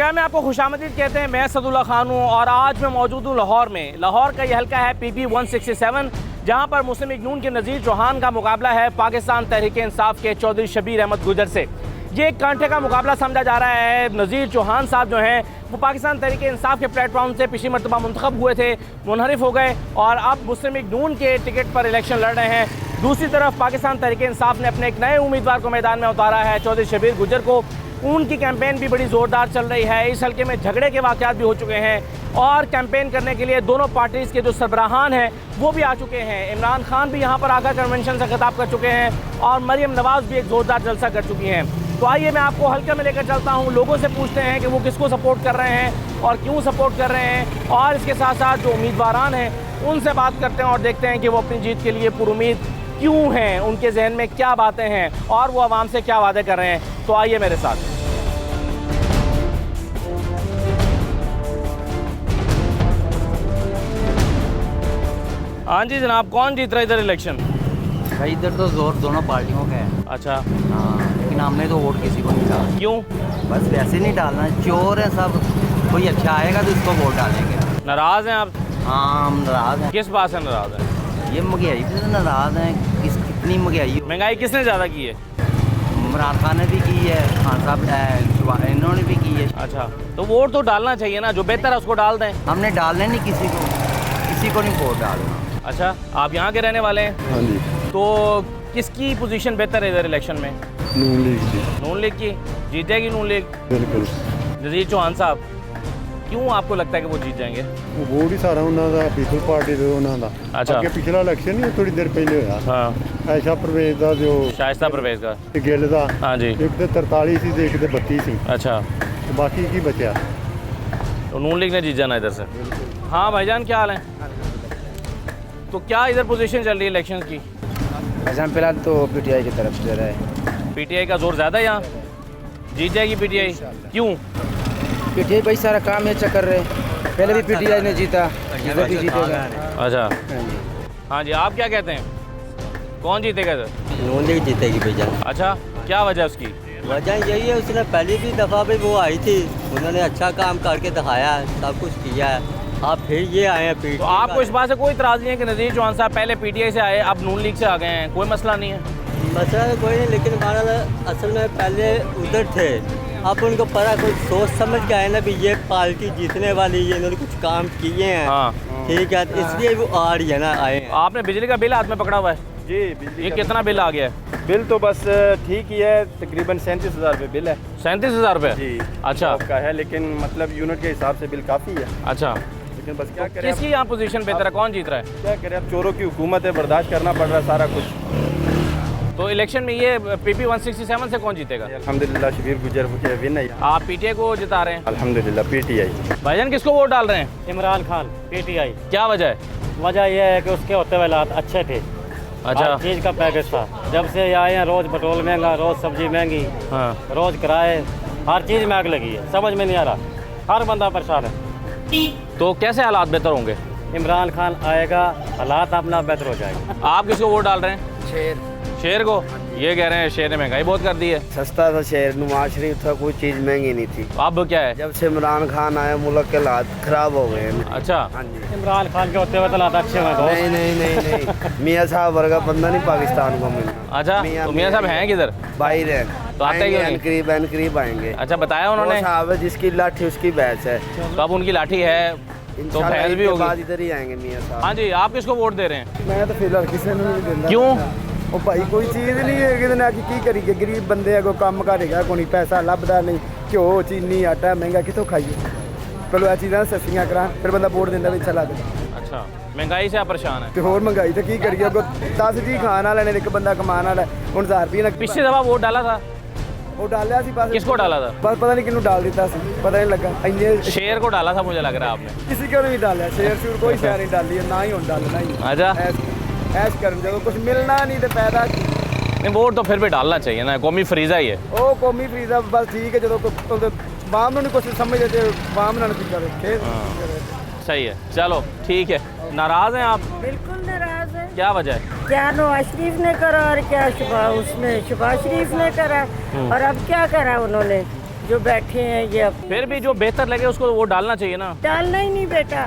Programme में आपको खुशामदीद कहते हैं। मैं सदुल्ला खान हूँ और आज मैं मौजूद हूँ लाहौर में। लाहौर का ये हल्का है PP 167, जहाँ पर मुस्लिम लीग नून के नज़ीर चौहान का मुकाबला है पाकिस्तान तहरीक इंसाफ के चौधरी शबीर अहमद गुजर से। ये एक कांटे का मुकाबला समझा जा रहा है। नज़ीर चौहान साहब जो हैं वो पाकिस्तान तहरीक इंसाफ के प्लेटफॉर्म से पिछली मरतबा मुंतखब हुए थे, मुनहरिफ हो गए और अब मुस्लिम लीग नून के टिकट पर इलेक्शन लड़ रहे हैं। दूसरी तरफ पाकिस्तान तहरीक इंसाफ ने अपने एक नए उम्मीदवार को मैदान में उतारा है, चौधरी शबीर गुजर को। उनकी कैंपेन भी बड़ी ज़ोरदार चल रही है। इस हल्के में झगड़े के वाक़यात भी हो चुके हैं और कैंपेन करने के लिए दोनों पार्टीज़ के जो सरबराहान हैं वो भी आ चुके हैं। इमरान खान भी यहाँ पर आकर कन्वेंशन से खिताब कर चुके हैं और मरियम नवाज़ भी एक ज़ोरदार जलसा कर चुकी हैं। तो आइए मैं आपको हल्के में लेकर चलता हूँ, लोगों से पूछते हैं कि वो किसको सपोर्ट कर रहे हैं और क्यों सपोर्ट कर रहे हैं, और इसके साथ साथ जो उम्मीदवारान हैं उनसे बात करते हैं और देखते हैं कि वो अपनी जीत के लिए पुरुमीद क्यों हैं, उनके जहन में क्या बातें हैं और वो आवाम से क्या वादे कर रहे हैं। तो आइए मेरे साथ। हाँ जी जनाब, कौन जीत रहा है इधर इलेक्शन? भाई इधर तो जोर दोनों पार्टियों का है। अच्छा हाँ, लेकिन हमने तो वोट किसी को नहीं डाला। क्यों? बस वैसे नहीं डालना, चोर है सब, कोई अच्छा आएगा तो उसको वोट डालेंगे। नाराज़ हैं आप? हाँ हम नाराज़ हैं। किस बात से नाराज़ हैं? ये महंगाई से नाराज़ हैं। कितनी महंगाई, महंगाई किसने ज़्यादा की है? इमरान खान ने भी की है, खान साहब इन्होंने भी की है। अच्छा तो वोट तो डालना चाहिए ना, जो बेहतर है उसको डाल दें। हमने डालने नहीं किसी को नहीं वोट डालना। अच्छा आप यहाँ के रहने वाले हैं? हाँ जी। तो किसकी पोजीशन बेहतर है इधर इलेक्शन में? नून लीग की। नून लीग की जीत जाएगी? नून लीग बिल्कुल। नज़ीर चौहान साहब, क्यों आपको लगता है कि वो जीत जाएंगे? वो वोट ही सारा उन्होंने पीपल पार्टी का उन्होंने। अच्छा। अगे पिछला इलेक्शन नहीं थोड़ी देर पहले होया। हाँ ऐशा परवेज का जो शाइस्ता परवेज का गिल का हाँ जी। एक तो 43 सी, एक तो 32 सी। अच्छा तो बाकी की बचा? तो नून लीग ने जीत जाना इधर से। हाँ भाईजान क्या हाल है? तो क्या इधर पोजीशन चल रही है इलेक्शन की? भाईजान फिलहाल तो PTI की तरफ से रहा है। PTI का जोर ज़्यादा है यहाँ, जीत जाएगी PTI? क्यों? PTI भाई सारा काम है चक्कर रहे, पहले भी PTI ने जीता, इधर भी जीतेगा। अच्छा हाँ जी, आप क्या कहते हैं, कौन जीतेगा इधर? नून लीग जीतेगी भैया। अच्छा क्या वजह उसकी? वजह यही है, उसने पहली भी दफ़ा भी वो आई थी, उन्होंने अच्छा काम करके दिखाया है, सब कुछ किया है। आप फिर ये आए हैं PTI। तो आपको इस बात से कोई इतराज़ नहीं है कि नज़ीर चौहान साहब पहले PTI से आए अब नून लीग से आ गए हैं? कोई मसला नहीं है? मसला कोई नहीं, लेकिन हमारा असल में पहले उधर थे, अब उनको पता कुछ सोच समझ के आए ना भी ये पार्टी जीतने वाली है, इन्होंने कुछ काम किए हैं। हाँ ठीक है, इसलिए वो आ रही है ना, आए हैं। आपने बिजली का बिल हाथ में पकड़ा हुआ है? जी बिजली ये कितना बिल आ गया है? बिल तो बस ठीक ही है, तकरीबन 37,000 रुपये बिल है। 37,000 रुपये? जी अच्छा का है, लेकिन मतलब यूनिट के हिसाब से बिल काफ़ी है। अच्छा लेकिन बस क्या करें, किसकी यहाँ पोजीशन बेहतर है, कौन जीत रहा है? क्या करें, अब चोरों की हुकूमत है, बर्दाश्त करना पड़ रहा है सारा कुछ। तो इलेक्शन में ये PP 167 से कौन जीतेगा? अल्हम्दुलिल्लाह शबीर गुजर मुझे विन है। आप PTI को जिता रहे हैं? अल्हम्दुलिल्लाह PTI। भाईजान किसको वोट डाल रहे हैं? इमरान खान PTI। क्या वजह है? वजह यह है कि उसके होते हुए हालात अच्छे थे, अच्छा हर चीज़ का पैकेज था। जब से ये आए हैं रोज़ पेट्रोल महंगा, रोज़ सब्जी महंगी, हाँ रोज़ किराए, हर चीज़ महंग लगी है, समझ में नहीं आ रहा, हर बंदा परेशान है। तो कैसे हालात बेहतर होंगे? इमरान खान आएगा, हालात अपना बेहतर हो जाएगा। आप किसको वोट डाल रहे हैं? शेर को? ये कह रहे हैं शेर ने महंगाई बहुत कर दी है। सस्ता था शेर, नवाज शरीफ था, कोई चीज़ महंगी नहीं थी। अब क्या है? जब से इमरान खान आए मुल्क के हालात खराब हो गए हैं। अच्छा हाँ जी। इमरान खान के होते हुए हालात अच्छे हैं दोस्त। नहीं नहीं नहीं नहीं मियाँ साहब वर्गा बंदा नहीं पाकिस्तान को मिला। अच्छा तो मियाँ साहब हैं किधर? बाहर है, तो आते ही नहीं? करीब आएंगे। अच्छा बताया उन्होंने? वो साहब है जिसकी लाठी उसकी भैंस है, तो अब उनकी लाठी है तो भैंस भी होगी। बाद इधर ही आएंगे मियाँ साहब। हाँ जी, आप किसको वोट दे रहे हैं? मैं तो फिलहाल किसी ने नहीं देना। क्यों? ਉਹ ਭਾਈ ਕੋਈ ਚੀਜ਼ ਨਹੀਂ ਹੈ ਕਿਤੇ ਨਾ ਕੀ ਕਰੀਏ, ਗਰੀਬ ਬੰਦੇ ਆ, ਕੋਈ ਕੰਮ ਕਰੇਗਾ ਕੋਈ ਪੈਸਾ ਲੱਭਦਾ ਨਹੀਂ, ਘਿਓ ਚੀਨੀ ਆਟਾ ਮਹਿੰਗਾ ਕਿੱਥੋਂ ਖਾਈਏ। ਪਹਿਲਾਂ ਇਹ ਚੀਜ਼ਾਂ ਸਸਤੀਆਂ ਕਰਾਂ ਫਿਰ ਬੰਦਾ ਵੋਟ ਦਿੰਦਾ ਵੀ ਅੱਛਾ ਲੱਗਦਾ। अच्छा महंगाई से आप परेशान है? ਤੇ ਹੋਰ ਮਹਿੰਗਾਈ ਤੇ ਕੀ ਕਰੀਏ, ਅੱਗੋਂ 10 ਜੀ ਖਾਣ ਵਾਲੇ ਨੇ, ਇੱਕ ਬੰਦਾ ਕਮਾਉਣ ਵਾਲਾ, ਹੁਣ 1000 ਰੁਪਏ ਨਾਲ पिछली दफा वोट डाला था? ਉਹ ਡਾਲਿਆ ਸੀ ਬਸ। किसको डाला था? ਬਸ ਪਤਾ ਨਹੀਂ ਕਿਹਨੂੰ ਡਾਲ ਦਿੱਤਾ ਸੀ, ਪਤਾ ਨਹੀਂ ਲੱਗਾ। ਇੰਨੇ शेर को डाला था मुझे लग रहा है आपने। ਕਿਸੇ ਕੋਲ ਨਹੀਂ ਡਾਲਿਆ, ਸ਼ੇਰ ਸ਼ੂਰ ਕੋਈ ਸ਼ੇਰ ਨਹੀਂ ਡਾਲੀ, ਨਾ ਹੀ ਹੁਣ ਡਾਲਣਾ ਹੀ। अच्छा ਐਸ਼ ਕਰਨ ਜਦੋਂ ਕੁਝ ਮਿਲਣਾ ਨਹੀਂ ਤੇ ਪੈਦਾ नहीं वोट तो फिर भी डालना चाहिए ना, कौमी फरीजा ही है। ਉਹ ਕੌਮੀ ਫਰੀਜ਼ਾ ਬਸ ਠੀਕ ਹੈ, ਜਦੋਂ ਬਾਮ ਨੂੰ ਨਹੀਂ ਕੁਝ ਸਮਝਦੇ ਤੇ ਬਾਮ ਨਾਲ ਕੀ ਕਰੇ ਖੇਡ। सही है, चलो ठीक है। नाराज हैं आप? बिल्कुल नाराज है। क्या वजह है? क्या नवाज शरीफ ने करा और क्या शहबाज शरीफ ने करा, और अब क्या करा उन्होंने? जो बैठे हैं ये अब फिर भी जो बेहतर लगे उसको वोट डालना चाहिए ना। डालना ही नहीं बेटा,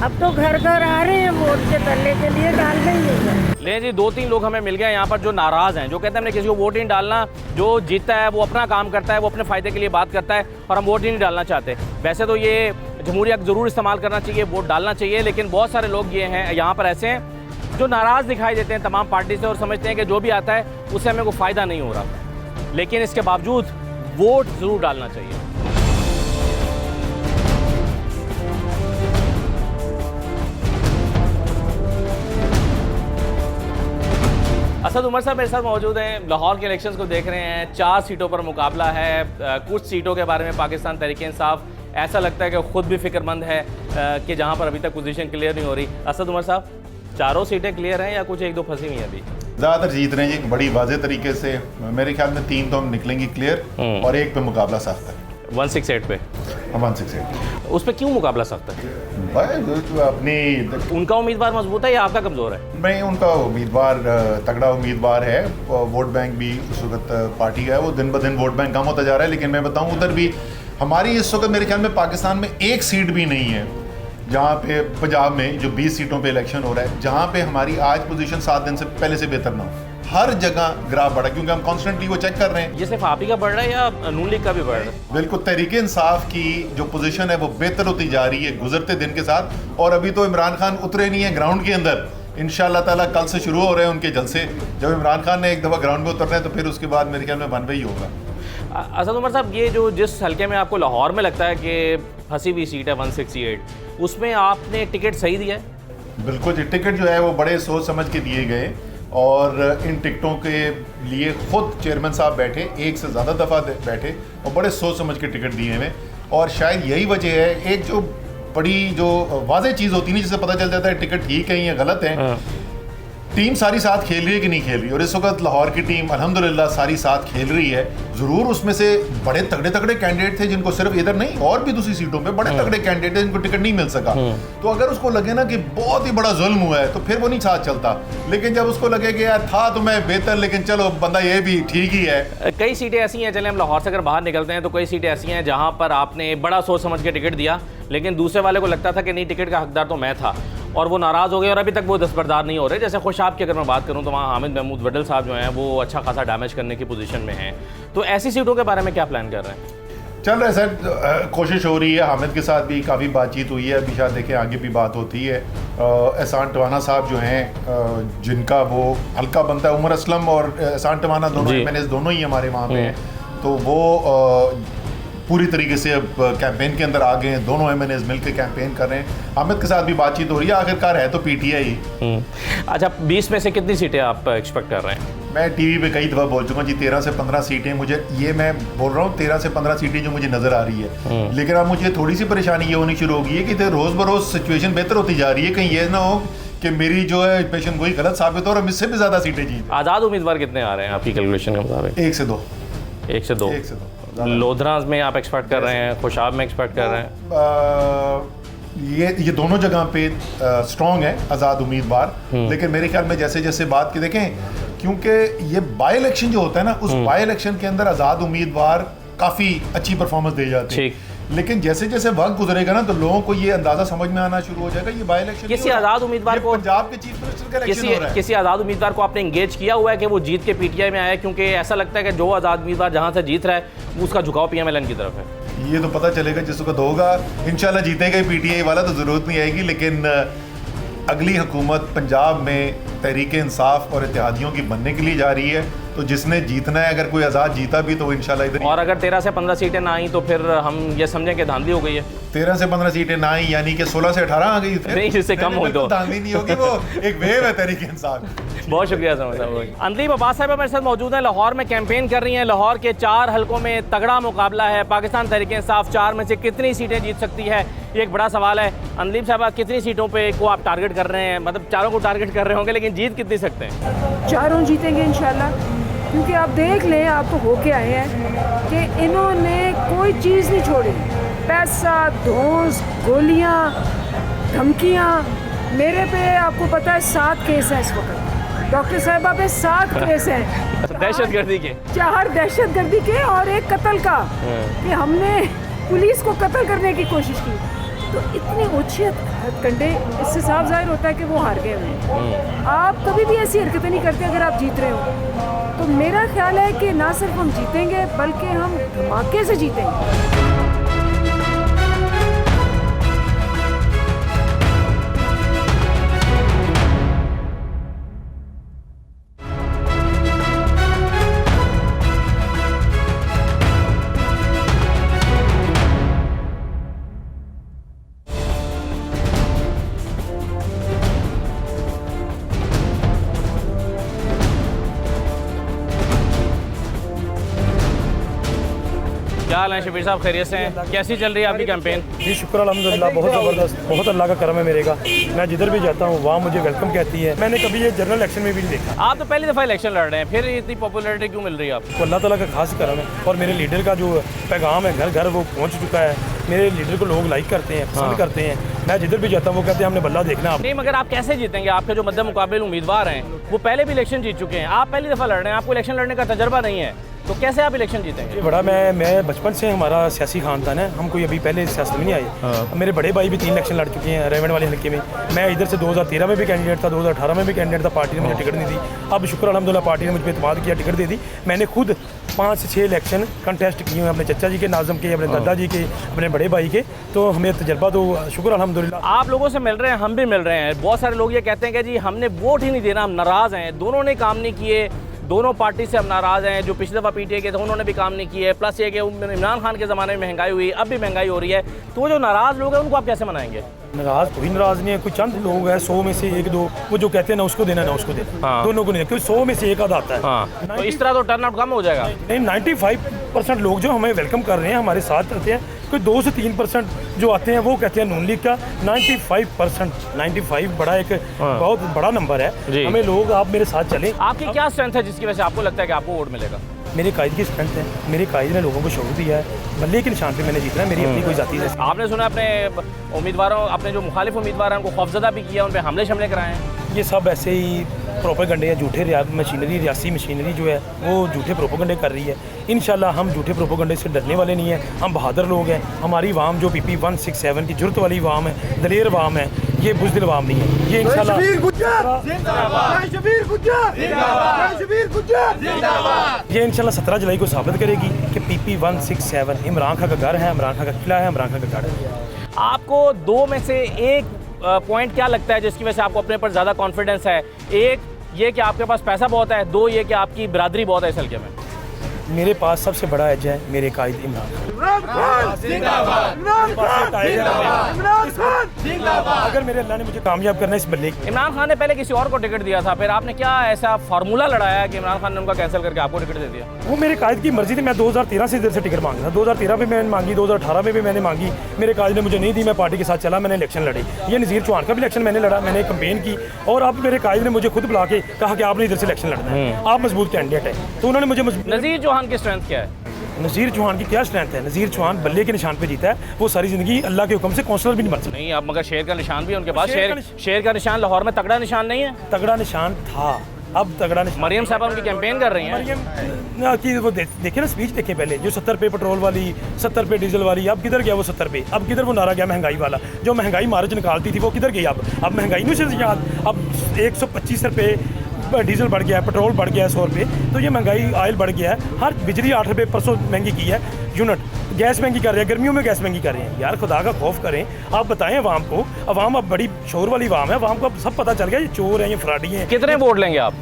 अब तो घर घर आ रहे हैं वोट के तल्ले के लिए, डालना ही नहीं है। ले जी, 2-3 लोग हमें मिल गए यहाँ पर जो नाराज़ हैं, जो कहते हैं हमने किसी को वोट नहीं डालना, जो जीतता है वो अपना काम करता है, वो अपने फ़ायदे के लिए बात करता है और हम वोट ही नहीं डालना चाहते। वैसे तो ये जमहूरियत ज़रूर इस्तेमाल करना चाहिए, वोट डालना चाहिए, लेकिन बहुत सारे लोग ये हैं यहाँ पर ऐसे हैं जो नाराज़ दिखाई देते हैं तमाम पार्टी से और समझते हैं कि जो भी आता है उससे हमें कोई फ़ायदा नहीं हो रहा, लेकिन इसके बावजूद वोट ज़रूर डालना चाहिए। असद उमर साहब मेरे साथ मौजूद हैं, लाहौर के इलेक्शंस को देख रहे हैं। 4 सीटों पर मुकाबला है। कुछ सीटों के बारे में पाकिस्तान तहरीक इंसाफ ऐसा लगता है कि खुद भी फिक्रमंद है कि जहां पर अभी तक पोजीशन क्लियर नहीं हो रही। असद उमर साहब, चारों सीटें क्लियर हैं या कुछ 1-2 फंसी हुई हैं अभी? ज़्यादातर जीत रहे हैं जी, बड़ी वाज़े तरीके से। मेरे ख्याल में 3 तो हम निकलेंगे क्लियर और 1 पे मुकाबला सख्त है। 168 पे? 168 उस पर क्यों मुकाबला सख्त है? अपनी उनका उम्मीदवार मजबूत है या आपका कमज़ोर है? नहीं, उनका उम्मीदवार तगड़ा उम्मीदवार है। वोट बैंक भी उस वक्त पार्टी का है, वो दिन ब दिन वोट बैंक कम होता जा रहा है। लेकिन मैं बताऊं, उधर भी हमारी इस वक्त मेरे ख्याल में पाकिस्तान में 1 सीट भी नहीं है जहाँ पे पंजाब में जो 20 सीटों पे इलेक्शन हो रहा है, जहाँ पे हमारी आज पोजीशन 7 दिन से पहले से बेहतर ना हो। हर जगह ग्राफ बढ़ा, क्योंकि हम कॉन्स्टेंटली वो चेक कर रहे हैं। ये सिर्फ आप ही का बढ़ रहा है या नून लीग का भी बढ़ रहा है? बिल्कुल, तहरीक इंसाफ की जो पोजीशन है वो बेहतर होती जा रही है गुजरते दिन के साथ। और अभी तो इमरान खान उतरे नहीं है ग्राउंड के अंदर। इंशाल्लाह ताला कल से शुरू हो रहे हैं उनके जलसे। जब इमरान खान ने एक दफ़ा ग्राउंड में उतरना है तो फिर उसके बाद मेरे ख्याल में वन वे ही होगा। असद उमर साहब, ये जो जिस हल्के में आपको लाहौर में लगता है कि फंसी हुई सीट है 168, उसमें आपने टिकट सही दिया है? बिल्कुल जी, टिकट जो है वो बड़े सोच समझ के दिए गए और इन टिकटों के लिए खुद चेयरमैन साहब बैठे, 1 से ज़्यादा दफ़ा बैठे और बड़े सोच समझ के टिकट दिए हैं। और शायद यही वजह है, एक जो बड़ी जो वाज़ेह चीज़ होती नहीं, जिससे पता चल जाता है टिकट ठीक है या गलत है। टीम सारी साथ खेल रही है कि नहीं खेल रही, और इस वक्त लाहौर की टीम अल्हम्दुलिल्लाह सारी साथ खेल रही है। ज़रूर उसमें से बड़े तगड़े तगड़े कैंडिडेट थे जिनको सिर्फ इधर नहीं और भी दूसरी सीटों पे बड़े तगड़े कैंडिडेट थे जिनको टिकट नहीं मिल सका। तो अगर उसको लगे ना कि बहुत ही बड़ा जुल्म हुआ है तो फिर वो नहीं साथ चलता। लेकिन जब उसको लगे कि यार था तो मैं बेहतर, लेकिन चलो बंदा ये भी ठीक ही है। कई सीटें ऐसी हैं, चले हम लाहौर से अगर बाहर निकलते हैं तो कई सीटें ऐसी हैं जहाँ पर आपने बड़ा सोच समझ के टिकट दिया, लेकिन दूसरे वाले को लगता था कि नहीं, टिकट का हकदार तो मैं था, और वो नाराज़ हो गए और अभी तक वो दस्तबरदार नहीं हो रहे। जैसे खुशाब की अगर मैं बात करूं तो वहाँ हामिद महमूद वडल साहब जो हैं वो अच्छा खासा डैमेज करने की पोजीशन में हैं। तो ऐसी सीटों के बारे में क्या प्लान कर रहे हैं? चल रहा है सर, कोशिश हो रही है। हामिद के साथ भी काफ़ी बातचीत हुई है, अभी शायद देखें आगे भी बात होती है। एहसान टवाना साहब जो हैं जिनका वो हल्का बनता है, उमर असलम और एहसान टवाना दोनों ही हमारे वहाँ पे हैं, तो वो पूरी तरीके से अब कैंपेन के अंदर आ गए हैं। दोनों MNAs मिलकर कैंपेन कर रहे हैं। हामिद के साथ भी बातचीत हो रही है, आखिरकार है तो PTI ही। अच्छा, 20 में से कितनी सीटें आप एक्सपेक्ट कर रहे हैं? मैं टीवी पे कई दफ़ा बोल चुका जी, 13 से 15 सीटें मुझे, ये मैं बोल रहा हूँ 13 से 15 सीटें जो मुझे नज़र आ रही है। लेकिन अब मुझे थोड़ी सी परेशानी ये होनी शुरू हो गई है कि रोज़ बरोज़ सिचुएशन बेहतर होती जा रही है। कहीं ये ना हो कि मेरी जो है पेशन गोई गलत साबित हो और हम इससे भी ज़्यादा सीटें जीत। आज़ाद उम्मीदवार कितने आ रहे हैं आपकी कैलकुलेशन के मुताबिक? 1 से 2। 1 से 2। लोधराज में आप एक्सपेक्ट कर रहे हैं, खुशाब में एक्सपेक्ट कर रहे हैं? ये दोनों जगह पे स्ट्रॉन्ग है आज़ाद उम्मीदवार। लेकिन मेरे ख्याल में जैसे जैसे बात की देखें, क्योंकि ये बाई इलेक्शन जो होता है ना, उस बाई इलेक्शन के अंदर आज़ाद उम्मीदवार काफ़ी अच्छी परफॉर्मेंस दे जाते हैं। लेकिन जैसे जैसे वक्त गुजरेगा ना तो लोगों को ये अंदाजा समझ में आना शुरू हो जाएगा ये बाई इलेक्शन किसी आज़ाद उम्मीदवार को, पंजाब के चीफ मिनिस्टर का इलेक्शन हो रहा है। किसी आज़ाद उम्मीदवार को आपने इंगेज किया हुआ है कि वो जीत के PTI में आया? क्योंकि ऐसा लगता है कि जो आज़ाद उम्मीदवार जहाँ से जीत रहा है उसका झुकाव PMLN की तरफ है। ये तो पता चलेगा जिस वक्त होगा। इंशाल्लाह जीतेगा PTI वाला, तो ज़रूरत नहीं आएगी। लेकिन अगली हुकूमत पंजाब में तहरीक इंसाफ और इत्तेहादियों की बनने के लिए जा रही है, तो जिसने जीतना है, अगर कोई आज़ाद जीता भी तो इंशाल्लाह इधर। और अगर 13 से 15 सीटें ना आई तो फिर हम ये समझें कि धांधली हो गई है। 13 से 15 सीटें ना आई यानी कि 16 से 18 आ गई। नहीं, इससे कम हुई तो धांधली नहीं होगी, वो एक वेव है तहरीक इंसाफ। बहुत शुक्रिया समझ साहब। अंदलीब अब्बास साहब मेरे साथ मौजूद हैं, लाहौर में कैंपेन कर रही हैं। लाहौर के 4 हलकों में तगड़ा मुकाबला है। पाकिस्तान तहरीक इंसाफ 4 में से कितनी सीटें जीत सकती है, ये एक बड़ा सवाल है। अंदलीब साहब, कितनी सीटों पे को आप टारगेट कर रहे हैं? मतलब चारों को टारगेट कर रहे होंगे, लेकिन जीत कितनी सकते हैं? चारों जीतेंगे इंशाल्लाह, क्योंकि आप देख लें, आप तो होके आए हैं कि इन्होंने कोई चीज़ नहीं छोड़ी। पैसा, धौंस, गोलियां, धमकियां। मेरे पे आपको पता है 7 केस हैं इस वक्त। डॉक्टर साहिबा पे 7 केस हैं, दहशतगर्दी के। 4 दहशतगर्दी के और 1 कत्ल का, कि हमने पुलिस को कत्ल करने की कोशिश की। तो इतनी ऊंची हथकंडे, इससे साफ जाहिर होता है कि वो हार गए हैं। आप कभी भी ऐसी हरकतें नहीं करते अगर आप जीत रहे हो। तो मेरा ख्याल है कि ना सिर्फ हम जीतेंगे बल्कि हम धमाके से जीतेंगे। क्या हाल है शबीर साहब, खैरियत से हैं? कैसी चल रही है आपकी कैंपेन? जी शुक्र अल्हम्दुलिल्लाह, बहुत ज़बरदस्त, बहुत अल्लाह का करम है मेरे का। मैं जिधर भी जाता हूँ वहाँ मुझे वेलकम कहती है। मैंने कभी ये जनरल इलेक्शन में भी नहीं देखा। आप तो पहली दफ़ा इलेक्शन लड़ रहे हैं, फिर इतनी पॉपुलैरिटी क्यों मिल रही है आपको? अल्लाह ताला का खास करम है और मेरे लीडर का जो पैगाम है घर घर वो पहुँच चुका है। मेरे लीडर को लोग लाइक करते हैं, पसंद करते हैं। मैं जिधर भी जाता हूँ वो कहते हैं हमने बल्ला देखना आप। नहीं, मगर आप कैसे जीतेंगे? आपके जो मद्दे मुकाबले उम्मीदवार हैं वो पहले भी इलेक्शन जीत चुके हैं, आप पहली दफ़ा लड़ रहे हैं, आपको इलेक्शन लड़ने का तजर्बा नहीं है, तो कैसे आप इलेक्शन जीतेंगे? बड़ा मैं बचपन से हमारा सियासी खानदान है, हम कोई अभी पहले सियासत में नहीं आए। मेरे बड़े भाई भी 3 इलेक्शन लड़ चुके हैं रेवंड वाले हल्के में। मैं इधर से 2013 में भी कैंडिडेट था, 2018 में भी कैंडिडेट था, पार्टी ने मुझे टिकट नहीं दी। अब शुक्र अल्हम्दुलिल्लाह पार्टी ने मुझ पर एतमाद किया, टिकट दे दी। मैंने खुद 5 से 6 इलेक्शन कंटेस्ट किए हैं, अपने चचा जी के, नाज़म के, अपने दादाजी के, अपने बड़े भाई के। तो हमें तजर्बा तो शुक्र अल्हम्दुलिल्लाह। आप लोगों से मिल रहे हैं, हम भी मिल रहे हैं। बहुत सारे लोग ये कहते हैं कि जी हमने वोट ही नहीं देना, हम नाराज़ हैं, दोनों ने काम नहीं किए, दोनों पार्टी से हम नाराज़ हैं। जो पिछली दफ़ा पीटीआई के थे उन्होंने भी काम नहीं किए, प्लस ये कि इमरान खान के ज़माने में महंगाई हुई, अब भी महंगाई हो रही है। तो वो जो नाराज़ लोग हैं उनको आप कैसे मनाएंगे? नाराज़ कोई नाराज़ नहीं है, कुछ चंद लोग हैं 100 में से 1-2 वो जो कहते हैं ना उसको देना ना उसको देना, दोनों को नहीं, क्योंकि 100 में से 1 आधा आता है। तो इस तरह तो टर्नआउट कम हो जाएगा। नहीं, 95% लोग जो हमें वेलकम कर रहे हैं, हमारे साथ रहते हैं। कोई 2 से 3% जो आते हैं वो कहते हैं नून लीग का। 95% बड़ा एक बहुत बड़ा नंबर है। हमें लोग, आप मेरे साथ चलें। आपकी क्या स्ट्रेंथ है जिसकी वजह से आपको लगता है कि आपको वोट मिलेगा? मेरे कायद की स्ट्रेंथ है, मेरे कायद ने लोगों को शौक दिया है, बल्ले के निशान पे मैंने जीतना है, मेरी अपनी कोई जाती है। आपने सुना अपने उम्मीदवारों, अपने जो मुखालिफ उम्मीदवार हैं उनको खौफजदा भी किया, उन पर हमले शमले कराए हैं? ये सब ऐसे ही प्रोपेगंडे हैं, झूठे मशीनरी, रियासी मशीनरी जो है वो झूठे प्रोपेगंडे कर रही है। इंशाल्लाह हम झूठे प्रोपेगंडे से डरने वाले नहीं हैं। हम बहादुर लोग हैं। हमारी वाम जो PP 167 की जुर्त वाली वाम है, दलेर वाम है, ये बुज़दिल वाम नहीं है। ये इंशाल्लाह ये इंशाल्लाह 17 जुलाई को साबित करेगी कि PP 167 इमरान खान का घर है, इमरान खान का किला है, इमरान खान का गढ़ है। आपको 2 में से एक पॉइंट क्या लगता है जिसकी वजह से आपको अपने पर ज़्यादा कॉन्फिडेंस है? एक ये कि आपके पास पैसा बहुत है, 2 ये कि आपकी बिरादरी बहुत है इस हल्के में। मेरे पास सबसे बड़ा एज है मेरे कायद इमरान अगर मेरे अल्लाह ने मुझे कामयाब करना है इस बल्ले। इमरान खान ने पहले किसी और को टिकट दिया था, फिर आपने क्या ऐसा फार्मूला लड़ाया कि इमरान खान ने उनका कैंसिल करके आपको टिकट दे दिया? वो मेरे कायद की मर्जी थी। मैं 2013 से इधर से टिकट मांग रहा था, 2013 में मैंने मांगी, 2018 में भी मैंने मांगी, मेरे कायद ने मुझे नहीं दी। मैं पार्टी के साथ चला, मैंने इलेक्शन लड़ी। ये नज़ीर चौहान का भी इलेक्शन मैंने लड़ा, मैंने कैंपेन की, और अब मेरे कायद ने मुझे खुद बुला के कहा कि आपने इधर से इलेक्शन लड़ना है, आप मजबूत कैंडिडेट है। तो उन्होंने मुझे नज़ीर चौहान की स्ट्रेंथ क्या है? नज़ीर चौहान की क्या स्ट्रेंथ है? नज़ीर चौहान बल्ले के निशान पे जीता है। वो सारी ज़िंदगी अल्लाह के हुक्म से काउंसलर भी नहीं बन सकता। नहीं, अब मगर शेर का निशान भी है उनके पास। शेर का निशान लाहौर में तगड़ा निशान नहीं है? तगड़ा निशान था, अब तगड़ा निशान। मरियम साहब उनकी कैंपेन कर रही हैं। मरियम की वो देखिए ना स्पीच देखें पहले, जो 70 पे पेट्रोल वाली, 70 पे डीजल वाली, अब किधर गया वो 70 पे? अब किधर वो नारा गया महंगाई वाला? जो महंगाई मार्च निकालती थी वो किधर गई? अब महंगाई नहीं से याद। अब 125 रुपये डीजल बढ़ गया है, पेट्रोल बढ़ गया है 100 रुपये। तो ये महंगाई, ऑयल बढ़ गया है, हर बिजली 8 रुपये परसों महंगी की है यूनिट, गैस महंगी कर रहे हैं, गर्मियों में गैस महंगी कर रहे हैं। यार खुदा का खौफ करें, आप बताएं अवाम को। अवाम अब बड़ी शोर वाली अवाम है, अवाम को अब सब पता चल गया ये चोर हैं, ये फ्रॉडी हैं। कितने वोट लेंगे आप?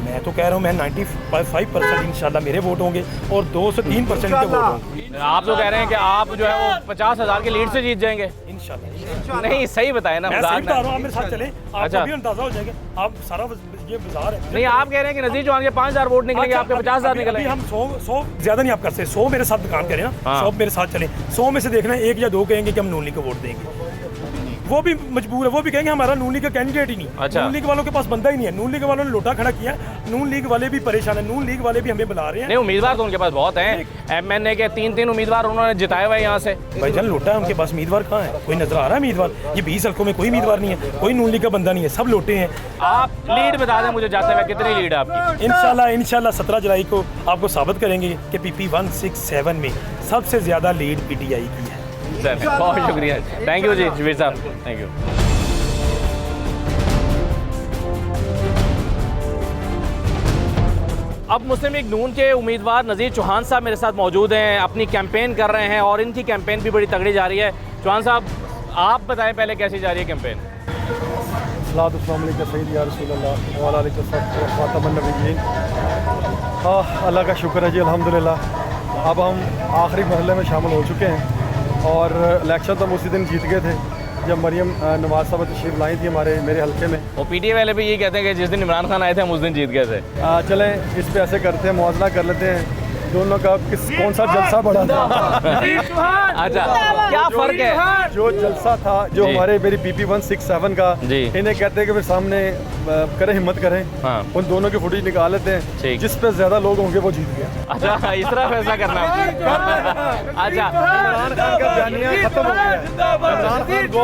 मैं तो कह रहा हूँ मैं 95% इंशाल्लाह मेरे वोट होंगे और 2 से 3% के वोट होंगे। आप तो कह रहे हैं कि आप जो है वो 50,000 की लीड से जीत जाएंगे इंशाल्लाह। नहीं, सही बताया ना, मैं सही बता रहा हूँ, आप मेरे साथ चलें, आपको भी अंदाजा हो जाएगा। आप सारा ये बाजार है। नहीं, आप कह रहे हैं कि नज़ीर चौहान के 5,000 वोट निकलेंगे, आपके 50,000 निकलेंगे। हम 100 ज़्यादा नहीं आप कर सकते, 100 मेरे साथ दुकान करें ना, 100 मेरे साथ चलें। 100 में से देखना 1 या 2 कहेंगे कि हम नून लीग को वोट देंगे। वो भी मजबूर है, वो भी कहेंगे हमारा नून लीग का कैंडिडेट ही नहीं। अच्छा। नून लीग वालों के पास बंदा ही नहीं है, नून लीग वालों ने लोटा खड़ा किया, नून लीग वाले भी परेशान है, नून लीग वाले भी हमें बुला रहे हैं। नहीं, उम्मीदवार तो उनके पास बहुत हैं, MNA के 3 उम्मीदवार उन्होंने जिताए हुए यहाँ से। भाईजान लोटा है उनके पास, उम्मीदवार कहाँ है? कोई नजर आ रहा है उम्मीदवार? ये 20 हल्कों में कोई उम्मीदवार नहीं है, कोई नून लीग का बंदा नहीं है, सब लोटे हैं। आप लीड बता दें मुझे जाते हुए, कितनी लीड है आपकी? इंशाल्लाह 17 जुलाई को आपको साबित करेंगे कि PP 167 में सबसे ज्यादा लीड PTI की है। सर बहुत शुक्रिया, थैंक यू जी शबीर साहब, थैंक यू। अब मुस्लिम लीग नून के उम्मीदवार नज़ीर चौहान साहब मेरे साथ मौजूद हैं, अपनी कैंपेन कर रहे हैं और इनकी कैंपेन भी बड़ी तगड़ी जा रही है। चौहान साहब आप बताएं पहले कैसी जा रही है कैंपेन? अल्लाह का शुक्र है जी, अल्हम्दुलिल्लाह। अब हम आखिरी मरहले में शामिल हो चुके हैं और इलेक्शन तो हम उसी दिन जीत गए थे जब मरियम नवाज साहब तशरीफ लाई थी मेरे हल्के में। और PTI वाले भी ये कहते हैं कि जिस दिन इमरान खान आए थे हम उस दिन जीत गए थे। चलें इस पे ऐसे करते हैं, मुआवजा कर लेते हैं दोनों का, कौन सा जलसा बड़ा था। अच्छा, क्या फर्क है? जो जलसा था जो हमारे मेरी PP 167 का, इन्हें कहते हैं कि फिर सामने करें, हिम्मत करें। हाँ। उन दोनों की फुटेज निकाल लेते हैं, जिस पे ज्यादा लोग होंगे वो जीत गया। अच्छा, इस तरह फैसला करना। अच्छा, इमरान खान का बयानिया खत्म हो गया। इमरान खान को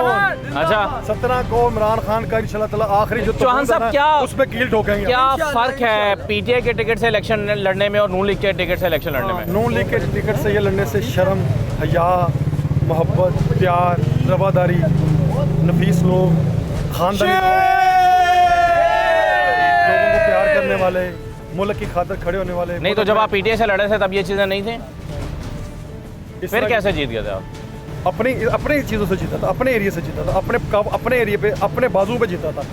अच्छा 17 को इमरान खान का इंशाल्लाह ताला आखिरी जो चौहान साहब क्या उसमें कील ठोकेंगे। क्या फर्क है PTI के टिकट से इलेक्शन लड़ने में और नून लीग के टिकट से इलेक्शन लड़ने में? नून लीग के टिकट से ये लड़ने से शर्म, हया, मोहब्बत, प्यार, रवादारी, नफीस लोग, खानदानी लोगों को प्यार करने वाले, मुल्क की खातिर खड़े होने वाले। नहीं तो जब आप PTI से लड़े थे तब ये चीज़ें नहीं थी, फिर कैसे जीत गए थे आप? अपनी चीज़ों से जीता था, अपने एरिया से जीता था, अपने एरिया पे, अपने बाजू पे जीता था।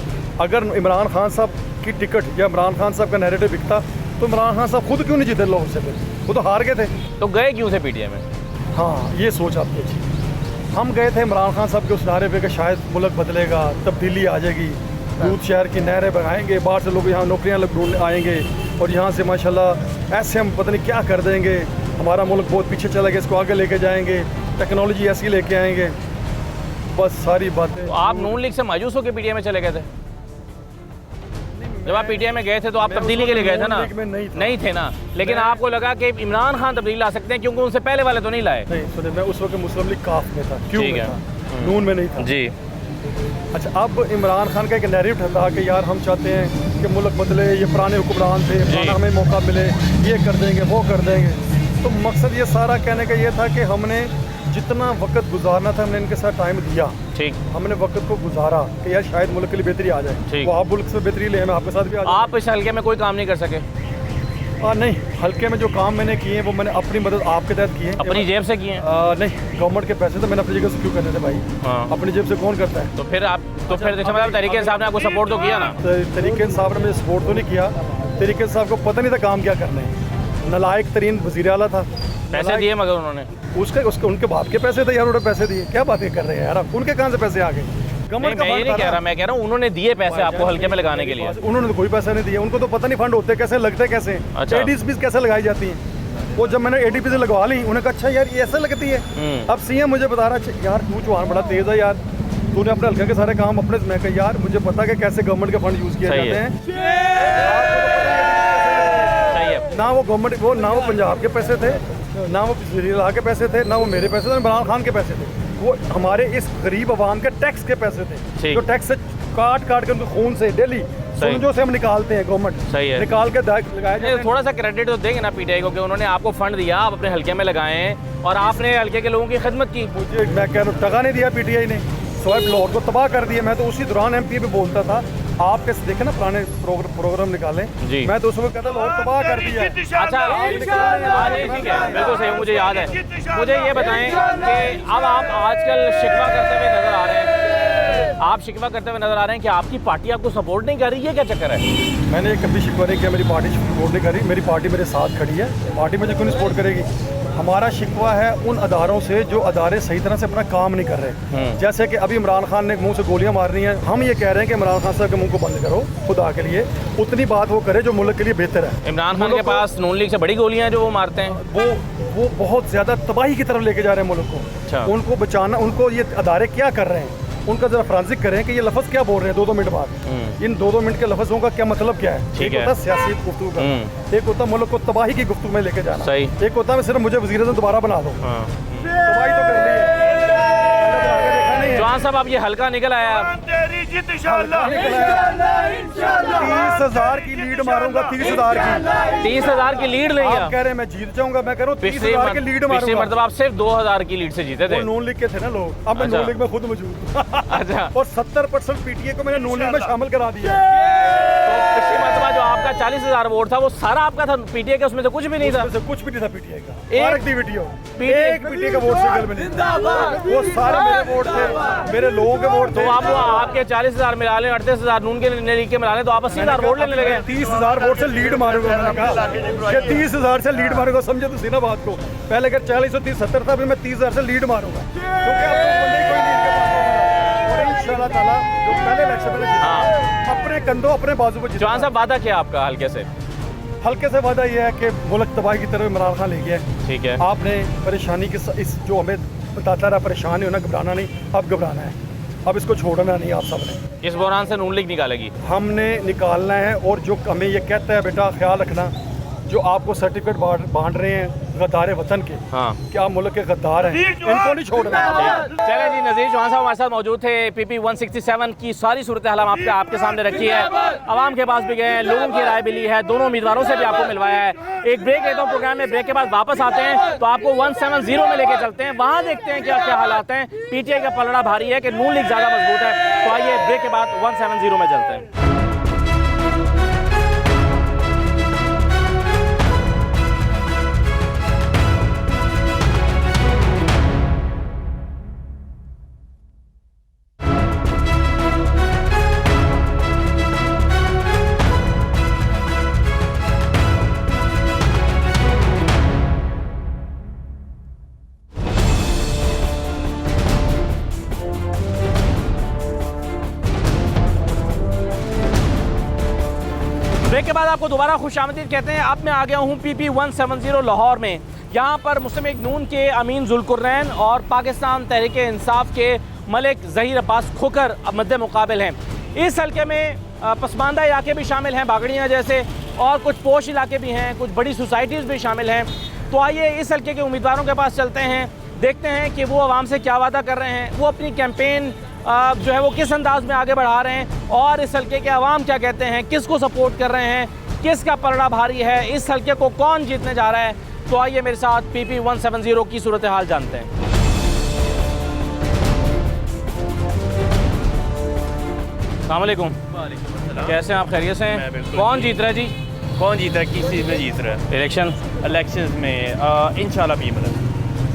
अगर इमरान खान साहब की टिकट या इमरान खान साहब का नैरेटिव बिकता तो इमरान खान साहब खुद क्यों नहीं जीते लोगों से? फिर वो तो हार गए थे, तो गए क्यों थे PTI में? हाँ, ये सोच आपकी अच्छी। हम गए थे इमरान खान साहब के उस नारे पे कि शायद मुल्क बदलेगा, तब्दीली आ जाएगी, दूध शहर की नहरें बगाएंगे, बाहर से लोग यहाँ नौकरियाँ ढूंढने आएंगे और यहाँ से माशाल्लाह ऐसे हम पता नहीं क्या कर देंगे, हमारा मुल्क बहुत पीछे चला गया, इसको आगे लेके जाएंगे, टेक्नोलॉजी ऐसी लेके आएंगे, बस सारी बातें। तो आप नून लीग से मायूस होकर PTI में चले गए थे? जब आप PTI में गए थे तो आप तब्दीली के लिए गए थे ना? नहीं थे ना, लेकिन आपको लगा कि इमरान खान तब्दीली ला सकते हैं क्योंकि उनसे पहले वाले तो नहीं लाए? नहीं सुने, मैं उस वक्त मुस्लिम लीग काफ में था, क्यों में था, नून में नहीं था जी। अच्छा, अब इमरान खान का एक नैरेटिव था कि यार हम चाहते हैं कि मुल्क बदले, ये पुराने हुक्मरान थे, हमें मौका मिले, ये कर देंगे, वो कर देंगे। तो मकसद ये सारा कहने का ये था कि हमने जितना वक्त गुजारना था हमने इनके साथ टाइम दिया, ठीक, हमने वक्त को गुजारा कि यार शायद मुल्क के लिए बेहतरी आ जाए, वो आप मुल्क से बेहतरी ले, मैं आपके साथ भी आ जाए। आप इस हल्के में कोई काम नहीं कर सके? नहीं, हल्के में जो काम मैंने किए हैं वो मैंने अपनी मदद आपके तहत किए हैं। अपनी जेब से किए हैं? नहीं, गवर्नमेंट के पैसे तो मैंने अपनी जगह से क्यों करने थे भाई? अपनी जेब से कौन करता है? तो फिर मतलब तरीके साहब ने आपको सपोर्ट तो किया ना? तरीके साहब ने मुझे सपोर्ट तो नहीं किया, तरीके साहब को पता नहीं था काम क्या करना है, नलायक तरीन वज़ीर आला था। पैसे दिए मगर उन्होंने उसके उनके बाप के पैसे थे यार, उन्होंने पैसे दिए, क्या बातें कर रहे हैं यार, उनके कहाँ से पैसे आ गए? मैं ये नहीं कह रहा, मैं कह रहा हूँ उन्होंने दिए पैसे आपको हल्के में लगाने के लिए। उन्होंने तो कोई पैसा नहीं दिया, उनको तो पता नहीं फंड होते कैसे, लगते कैसे, ADP कैसे लगाई जाती हैं। वो जब मैंने ADP से लगवा ली, उन्होंने कहा अच्छा यार ये ऐसे लगती है। अब CM मुझे बता रहा यार तू चौहान बड़ा तेज है यार, तूने अपने हल्के के सारे काम अपने, मैं कहा यार मुझे पता है कैसे गवर्नमेंट के फंड यूज किए जाते हैं। ना वो गवर्नमेंट ना वो पंजाब के पैसे थे, ना वो वज़ीर के पैसे थे, ना वो मेरे पैसे थे, इमरान खान के पैसे थे, वो हमारे इस गरीब आवाम के टैक्स के पैसे थे, जो टैक्स से काट के उनके खून से डेली समझो से हम निकालते हैं, गवर्नमेंट निकाल के लगाए। थोड़ा सा क्रेडिट तो देंगे ना PTI को कि उन्होंने आपको फंड दिया, आप अपने हल्के में लगाए और आपने हल्के के लोगों की खिदमत की। मुझे मैं कह रहा हूँ टका नहीं दिया PTI ने, शोएब लाहौर को तबाह कर दिया। मैं तो उसी दौरान MP पे बोलता था, आप कैसे देखे ना पुराने प्रोग्राम निकालें, मैं तो उसमें कहता लाहौर तबाह कर दिया। अच्छा ठीक है, बिल्कुल सही, मुझे याद है। मुझे ये बताएं कि अब आप आजकल शिकवा करते हुए नजर आ रहे हैं, आप शिकवा करते हुए नजर आ रहे हैं कि आपकी पार्टी आपको सपोर्ट नहीं कर रही है, क्या चक्कर है? मैंने कभी शिकवा नहीं किया, मेरी पार्टी सपोर्ट नहीं कर रही, मेरी पार्टी मेरे साथ खड़ी है, पार्टी मुझे क्यों नहीं सपोर्ट करेगी? हमारा शिकवा है उन अदारों से जो अदारे सही तरह से अपना काम नहीं कर रहे। जैसे कि अभी इमरान खान ने मुंह से गोलियां मार रही हैं, हम ये कह रहे हैं कि इमरान खान साहब के मुंह को बंद करो, खुदा के लिए उतनी बात वो करे जो मुल्क के लिए बेहतर है। इमरान खान के पास नून लीग से बड़ी गोलियां हैं जो वो मारते हैं, वो बहुत ज़्यादा तबाही की तरफ लेके जा रहे हैं मुल्क को। उनको बचाना, उनको ये अदारे क्या कर रहे हैं? उनका जरा फ्रांसिक करें कि ये लफ्ज़ क्या बोल रहे हैं 2-2 मिनट बाद। इन 2-2 मिनट के लफ्ज़ों का क्या मतलब क्या है? एक होता है सियासी गुफ्तगू का, एक होता है मुल्क को तबाही की गुफ्तगू में लेके जाना, एक होता है सिर्फ मुझे वज़ीर-ए-आज़म दोबारा बना दो। तबाही तो कर ली है। जवान साहब आप ये हल्का निकल आया, 30,000 की लीड मारूंगा, 30,000 की। 30,000 की लीड नहीं आप कह रहे हैं मैं जीत जाऊंगा, मैं कह रहा हूँ 30,000 की लीड पिछली मारूंगा। मरतबा आप सिर्फ 2,000 की लीड से जीते थे। नून लीग के थे ना लोग, अब मैं अच्छा। नून लीग में खुद मौजूद। अच्छा। और 70% पीटीए को मैंने नून लीग में शामिल करा दिया। तो पिछली मरतबा जो आपका 40,000 वोट था वो सारा आपका था पीटीए के, उसमें से कुछ भी नहीं था। कुछ भी नहीं था पीटीए का, एक एक्टिविटी हो, एक पीटीए का वोट सिंगल में नहीं था। वो सारे मेरे वोट थे, मेरे लोगों के वोट थे। तो आप आपके 40,000 मिला लें, 38,000 नून के लीग के मिला लें, तो आप 80,000 वोट लेने लगे। 30,000 वोट से लीड मारूंगा, मैंने कहा कि 30,000 से लीड मारूंगा। समझे तो सीना बात को, पहले अगर 40 और 30 70 था, अभी मैं 30,000 से लीड मारूंगा, क्योंकि अब तो बंदे कोई लीड के पास होगा। और इंशाल्लाह ताला जो पहले इलेक्शन में अपने कंधों अपने बाजू पर। जवान साहब वादा क्या आपका हल्के से? हल्के से वादा यह है कि मुल्क तबाही की तरफ इमरान खान ले गया है। ठीक है, आपने परेशानी के इस जो हमें बताता रहा परेशान होना, घबराना नहीं, अब घबराना है, अब इसको छोड़ना नहीं। आप सबने इस बहरान से नून लीग निकालेगी, हमने निकालना है। और जो हमें ये कहता है बेटा ख्याल रखना, जो आपको सर्टिफिकेट बांट रहे हैं गद्दार वतन के, क्या आप मुल्क के गद्दार हैं, इनको नहीं छोड़ना। चले जी, नज़ीर चौहान साहब हमारे साथ मौजूद थे। PP 167 की सारी सूरत हाल हम आपके सामने रखी है, आवाम के पास भी गए हैं, लोगों की राय भी ली है, दोनों उम्मीदवारों से भी आपको मिलवाया है। एक ब्रेक लेता हूँ प्रोग्राम में, ब्रेक के बाद वापस आते हैं तो आपको 170 में लेके चलते हैं, वहाँ देखते हैं क्या क्या हालात हैं। पीटीआई का पलड़ा भारी है कि नून लीग ज़्यादा मजबूत है। तो आइए ब्रेक के बाद 170 में चलते हैं। ब्रेक के बाद आपको दोबारा खुशामदीद कहते हैं। अब मैं आ गया हूँ PP 170 लाहौर में। यहाँ पर मुस्लिम लीग नून के अमीन जुल्कुरनैन और पाकिस्तान तहरीक इंसाफ के मलिक ज़हीर अब्बास खोकर मद्दे मुकाबिल हैं। इस हल्के में पसमानदा इलाके भी शामिल हैं, बागड़ियाँ जैसे, और कुछ पोश इलाके भी हैं, कुछ बड़ी सोसाइटीज़ भी शामिल हैं। तो आइए इस हल्के के उम्मीदवारों के पास चलते हैं, देखते हैं कि वो आवाम से क्या वादा कर रहे हैं, वो अपनी कैंपेन जो है वो किस अंदाज में आगे बढ़ा रहे हैं, और इस हल्के के अवाम क्या कहते हैं, किसको सपोर्ट कर रहे हैं, किसका पलड़ा भारी है, इस हल्के को कौन जीतने जा रहा है। तो आइए मेरे साथ PP 170 की सूरत हाल जानते हैं। अस्सलाम वालेकुम। कैसे हैं आप, खैरियत से हैं? कौन जीत रहा है जी? कौन जीत रहा है, किस चीज़ में जीत रहा है? इलेक्शन में इंशाल्लाह पीपल,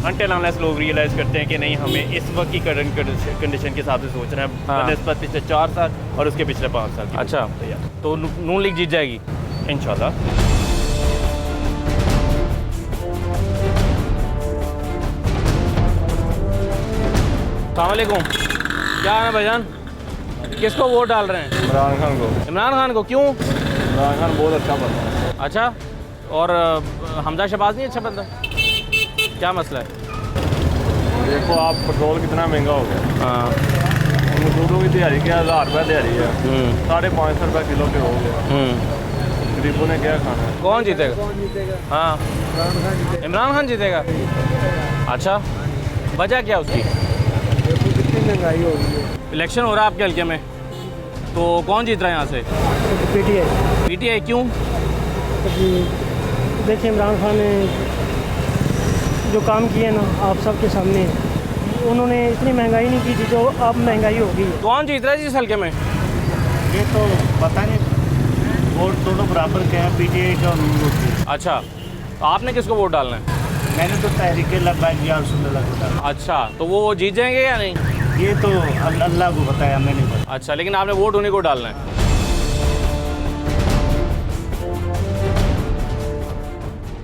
अनटिल अनलेस लोग रियलाइज़ करते हैं कि नहीं हमें इस वक्त की करंट कंडीशन के हिसाब से सोचना है, बनस्बत पिछले 4 साल और उसके पिछले 5 साल। अच्छा, तो नून लीग जीत जाएगी इंशाल्लाह। अस्सलाम वालेकुम, क्या है भाईजान, किसको वोट डाल रहे हैं? इमरान खान को। इमरान खान को, क्यों? इमरान खान बहुत अच्छा बंदा है। अच्छा, और हमजा शहबाज नहीं अच्छा बंदा? क्या मसला है? देखो आप, पेट्रोल कितना महंगा हो गया। हाँ, मजदूरों की दिहाड़ी क्या 1000 रुपये दिहाड़ी है, 550 रुपये किलो पे हो गया। गरीबों ने क्या खाना है? कौन जीतेगा? हाँ, इमरान खान जीतेगा। अच्छा, वजह क्या उसकी? कितनी महंगाई हो गई है। इलेक्शन हो रहा है आपके हल्के में, तो कौन जीत रहा है यहाँ से? पीटीआई। पीटीआई, क्यों? देखिए इमरान खान ने जो काम किए ना आप सबके सामने, उन्होंने इतनी महंगाई नहीं की थी जो अब महंगाई हो गई है। कौन जीत रहा है इस हल्के में? ये तो पता नहीं, वोट दोनों बराबर के हैं, पीटीआई का। अच्छा, आपने किसको वोट डालना है? मैंने तो तहरीक लब्बैक या रसूलुल्लाह को डाला। अच्छा, तो वो जीत जाएंगे या नहीं? ये तो अल्लाह को बताया, मैंने नहीं पता। अच्छा, लेकिन आपने वोट उन्हीं को डालना है।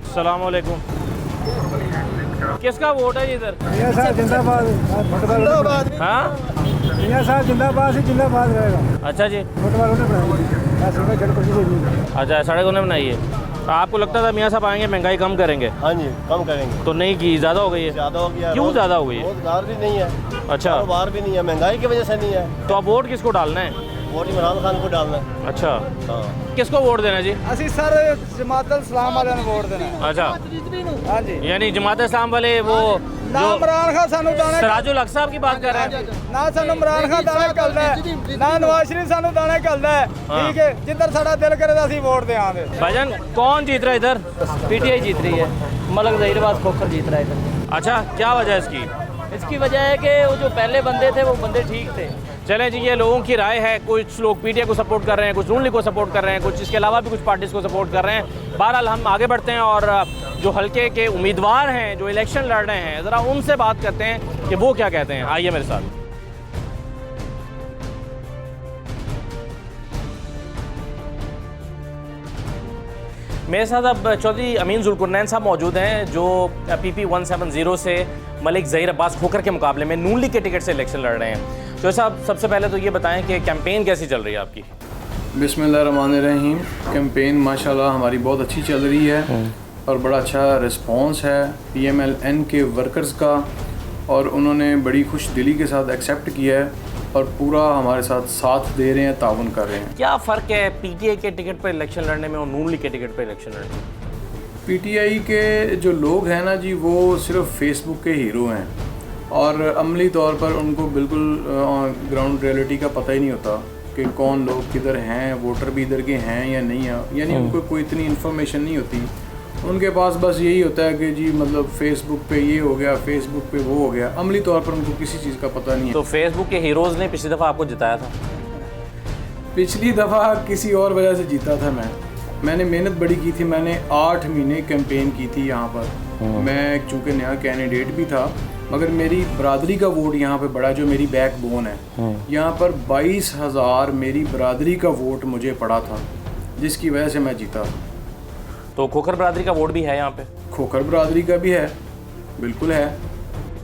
अस्सलाम वालेकुम, किसका वोट है इधर? मियां साहब जिंदाबाद। हाँ, मियां साहब जिंदाबाद से जिंदाबाद रहेगा। अच्छा जी, फुटबॉल ने बनाई। अच्छा, सड़क उन्हें बनाई है। आपको लगता था मियां साहब आएंगे महंगाई कम करेंगे? हाँ जी, कम करेंगे। तो नहीं की, ज़्यादा हो गई है। ज़्यादा हो गया। क्यों ज़्यादा हो गई है? रोजगार भी नहीं है, अच्छा, कारोबार भी नहीं है, महंगाई की वजह से नहीं है। तो अब वोट किसको डालना है? वोट इमरान खान को डालना है। अच्छा, हाँ। किसको वोट देना जी? ਅਸੀਂ ਸਰ ਜਮਾਤ ਇਸਲਾਮ ਵਾਲਿਆਂ ਨੂੰ ਵੋਟ ਦੇਣਾ। अच्छा, ਹਾਂਜੀ, यानी जमात इस्लाम वाले वो ਨਾ ਇਮਰਾਨ ਖਾਨ ਸਾਨੂੰ ਦਾਣੇ, सराजुल हक साहब की बात कर रहे हैं। ਨਾ ਸਾਨੂੰ ਇਮਰਾਨ ਖਾਨ ਦਾਣੇ ਘੱਲਦਾ ਹੈ, ਨਾ ਨਵਾਜ਼ ਸ਼ਰੀਫ ਸਾਨੂੰ ਦਾਣੇ ਘੱਲਦਾ ਹੈ। ਠੀਕ ਹੈ, ਜਿੱਧਰ ਸਾਡਾ ਦਿਲ ਕਰੇ ਤਾਂ ਅਸੀਂ ਵੋਟ ਦੇਵਾਂਗੇ। भाईजान कौन जीत रहा है इधर? पीटीआई जीत रही है, मलक जहीराबाद खोखर जीत रहा है इधर। अच्छा, क्या वजह है इसकी? इसकी वजह है कि वो जो पहले बंदे थे वो बंदे ठीक थे। चलें जी, ये लोगों की राय है। कुछ लोग पीटीआई को सपोर्ट कर रहे हैं, कुछ नून लीग को सपोर्ट कर रहे हैं, कुछ इसके अलावा भी कुछ पार्टीज़ को सपोर्ट कर रहे हैं। बहरहाल हम आगे बढ़ते हैं और जो हल्के के उम्मीदवार हैं, जो इलेक्शन लड़ रहे हैं, ज़रा उनसे बात करते हैं कि वो क्या कहते हैं। आइए मेरे साथ। मेरे साथ अब चौधरी अमीन जुल्कुरनैन साहब मौजूद हैं, जो PP 170 से मलिक ज़हीर अब्बास खोखर के मुकाबले में नून लीग के टिकट से इलेक्शन लड़ रहे हैं। तो साहब, सबसे पहले तो ये बताएं कि कैंपेन कैसी चल रही है आपकी? बिस्मिल्लाहिर्रहमानिर्रहीम। कैंपेन माशाल्लाह हमारी बहुत अच्छी चल रही है और बड़ा अच्छा रिस्पांस है PMLN के वर्कर्स का, और उन्होंने बड़ी खुश दिली के साथ एक्सेप्ट किया है और पूरा हमारे साथ दे रहे हैं, ताउन कर रहे हैं। क्या फ़र्क है PTI के टिकट पर इलेक्शन लड़ने में और नून लीग के टिकट पर इलेक्शन लड़ने में? PTI के जो लोग हैं ना जी, वो सिर्फ फेसबुक के हीरो हैं और अमली तौर पर उनको बिल्कुल ग्राउंड रियलिटी का पता ही नहीं होता कि कौन लोग किधर हैं, वोटर भी इधर के हैं या नहीं है, यानी उनको कोई इतनी इन्फॉर्मेशन नहीं होती। उनके पास बस यही होता है कि जी मतलब फेसबुक पे ये हो गया, फेसबुक पे वो हो गया। अमली तौर पर उनको किसी चीज़ का पता नहीं है। तो फेसबुक के हीरोज़ ने पिछली दफ़ा आपको जिताया था? पिछली दफ़ा किसी और वजह से जीता था मैंने मेहनत बड़ी की थी। मैंने 8 महीने कैंपेन की थी यहाँ पर। मैं चूँकि नया कैंडिडेट भी था, मगर मेरी बरादरी का वोट यहाँ पे बड़ा, जो मेरी बैकबोन है। यहाँ पर 22,000 मेरी बरादरी का वोट मुझे पड़ा था, जिसकी वजह से मैं जीता। तो खोखर बरादरी का वोट भी है यहाँ पे? खोखर बरादरी का भी है, बिल्कुल है।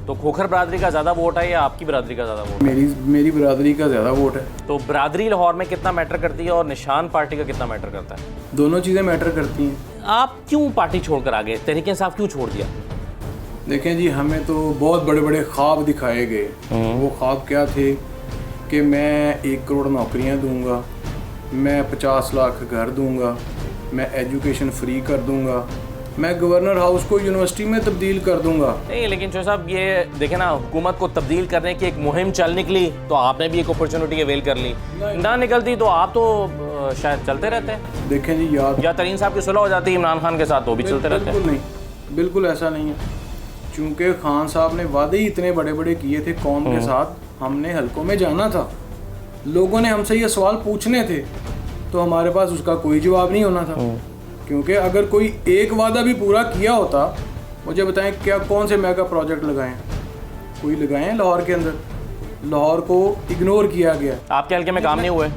तो खोखर बरादरी का ज़्यादा वोट है या आपकी बरादरी का ज़्यादा वोट? मेरी बरादरी का ज़्यादा वोट है। तो बरादरी लाहौर में कितना मैटर करती है और निशान पार्टी का कितना मैटर करता है? दोनों चीज़ें मैटर करती हैं। आप क्यों पार्टी छोड़कर आ गए? तहरीक इंसाफ क्यों छोड़ दिया? देखें जी, हमें तो बहुत बड़े बड़े ख्वाब दिखाए गए। वो ख्वाब क्या थे कि मैं 1 करोड़ नौकरियां दूंगा, मैं 50 लाख घर दूंगा, मैं एजुकेशन फ्री कर दूंगा, मैं गवर्नर हाउस को यूनिवर्सिटी में तब्दील कर दूंगा। नहीं, लेकिन चौधरी साहब ये देखें ना, हुकूमत को तब्दील करने की एक मुहिम चल निकली तो आपने भी एक अपॉर्चुनिटी अवेल कर ली। ना निकलती तो आप तो शायद चलते रहते। देखें जी, या तरीन साहब की सुलह हो जाती इमरान खान के साथ तो भी चलते रहते। बिल्कुल नहीं, बिल्कुल ऐसा नहीं है। चूँकि खान साहब ने वादे ही इतने बड़े बड़े किए थे कौम के साथ, हमने हलकों में जाना था, लोगों ने हमसे ये सवाल पूछने थे, तो हमारे पास उसका कोई जवाब नहीं होना था। क्योंकि अगर कोई एक वादा भी पूरा किया होता, मुझे बताएं क्या कौन से मेगा प्रोजेक्ट लगाएं? कोई लगाएं लाहौर के अंदर? लाहौर को इग्नोर किया गया। आपके हल्के में काम नहीं हुए?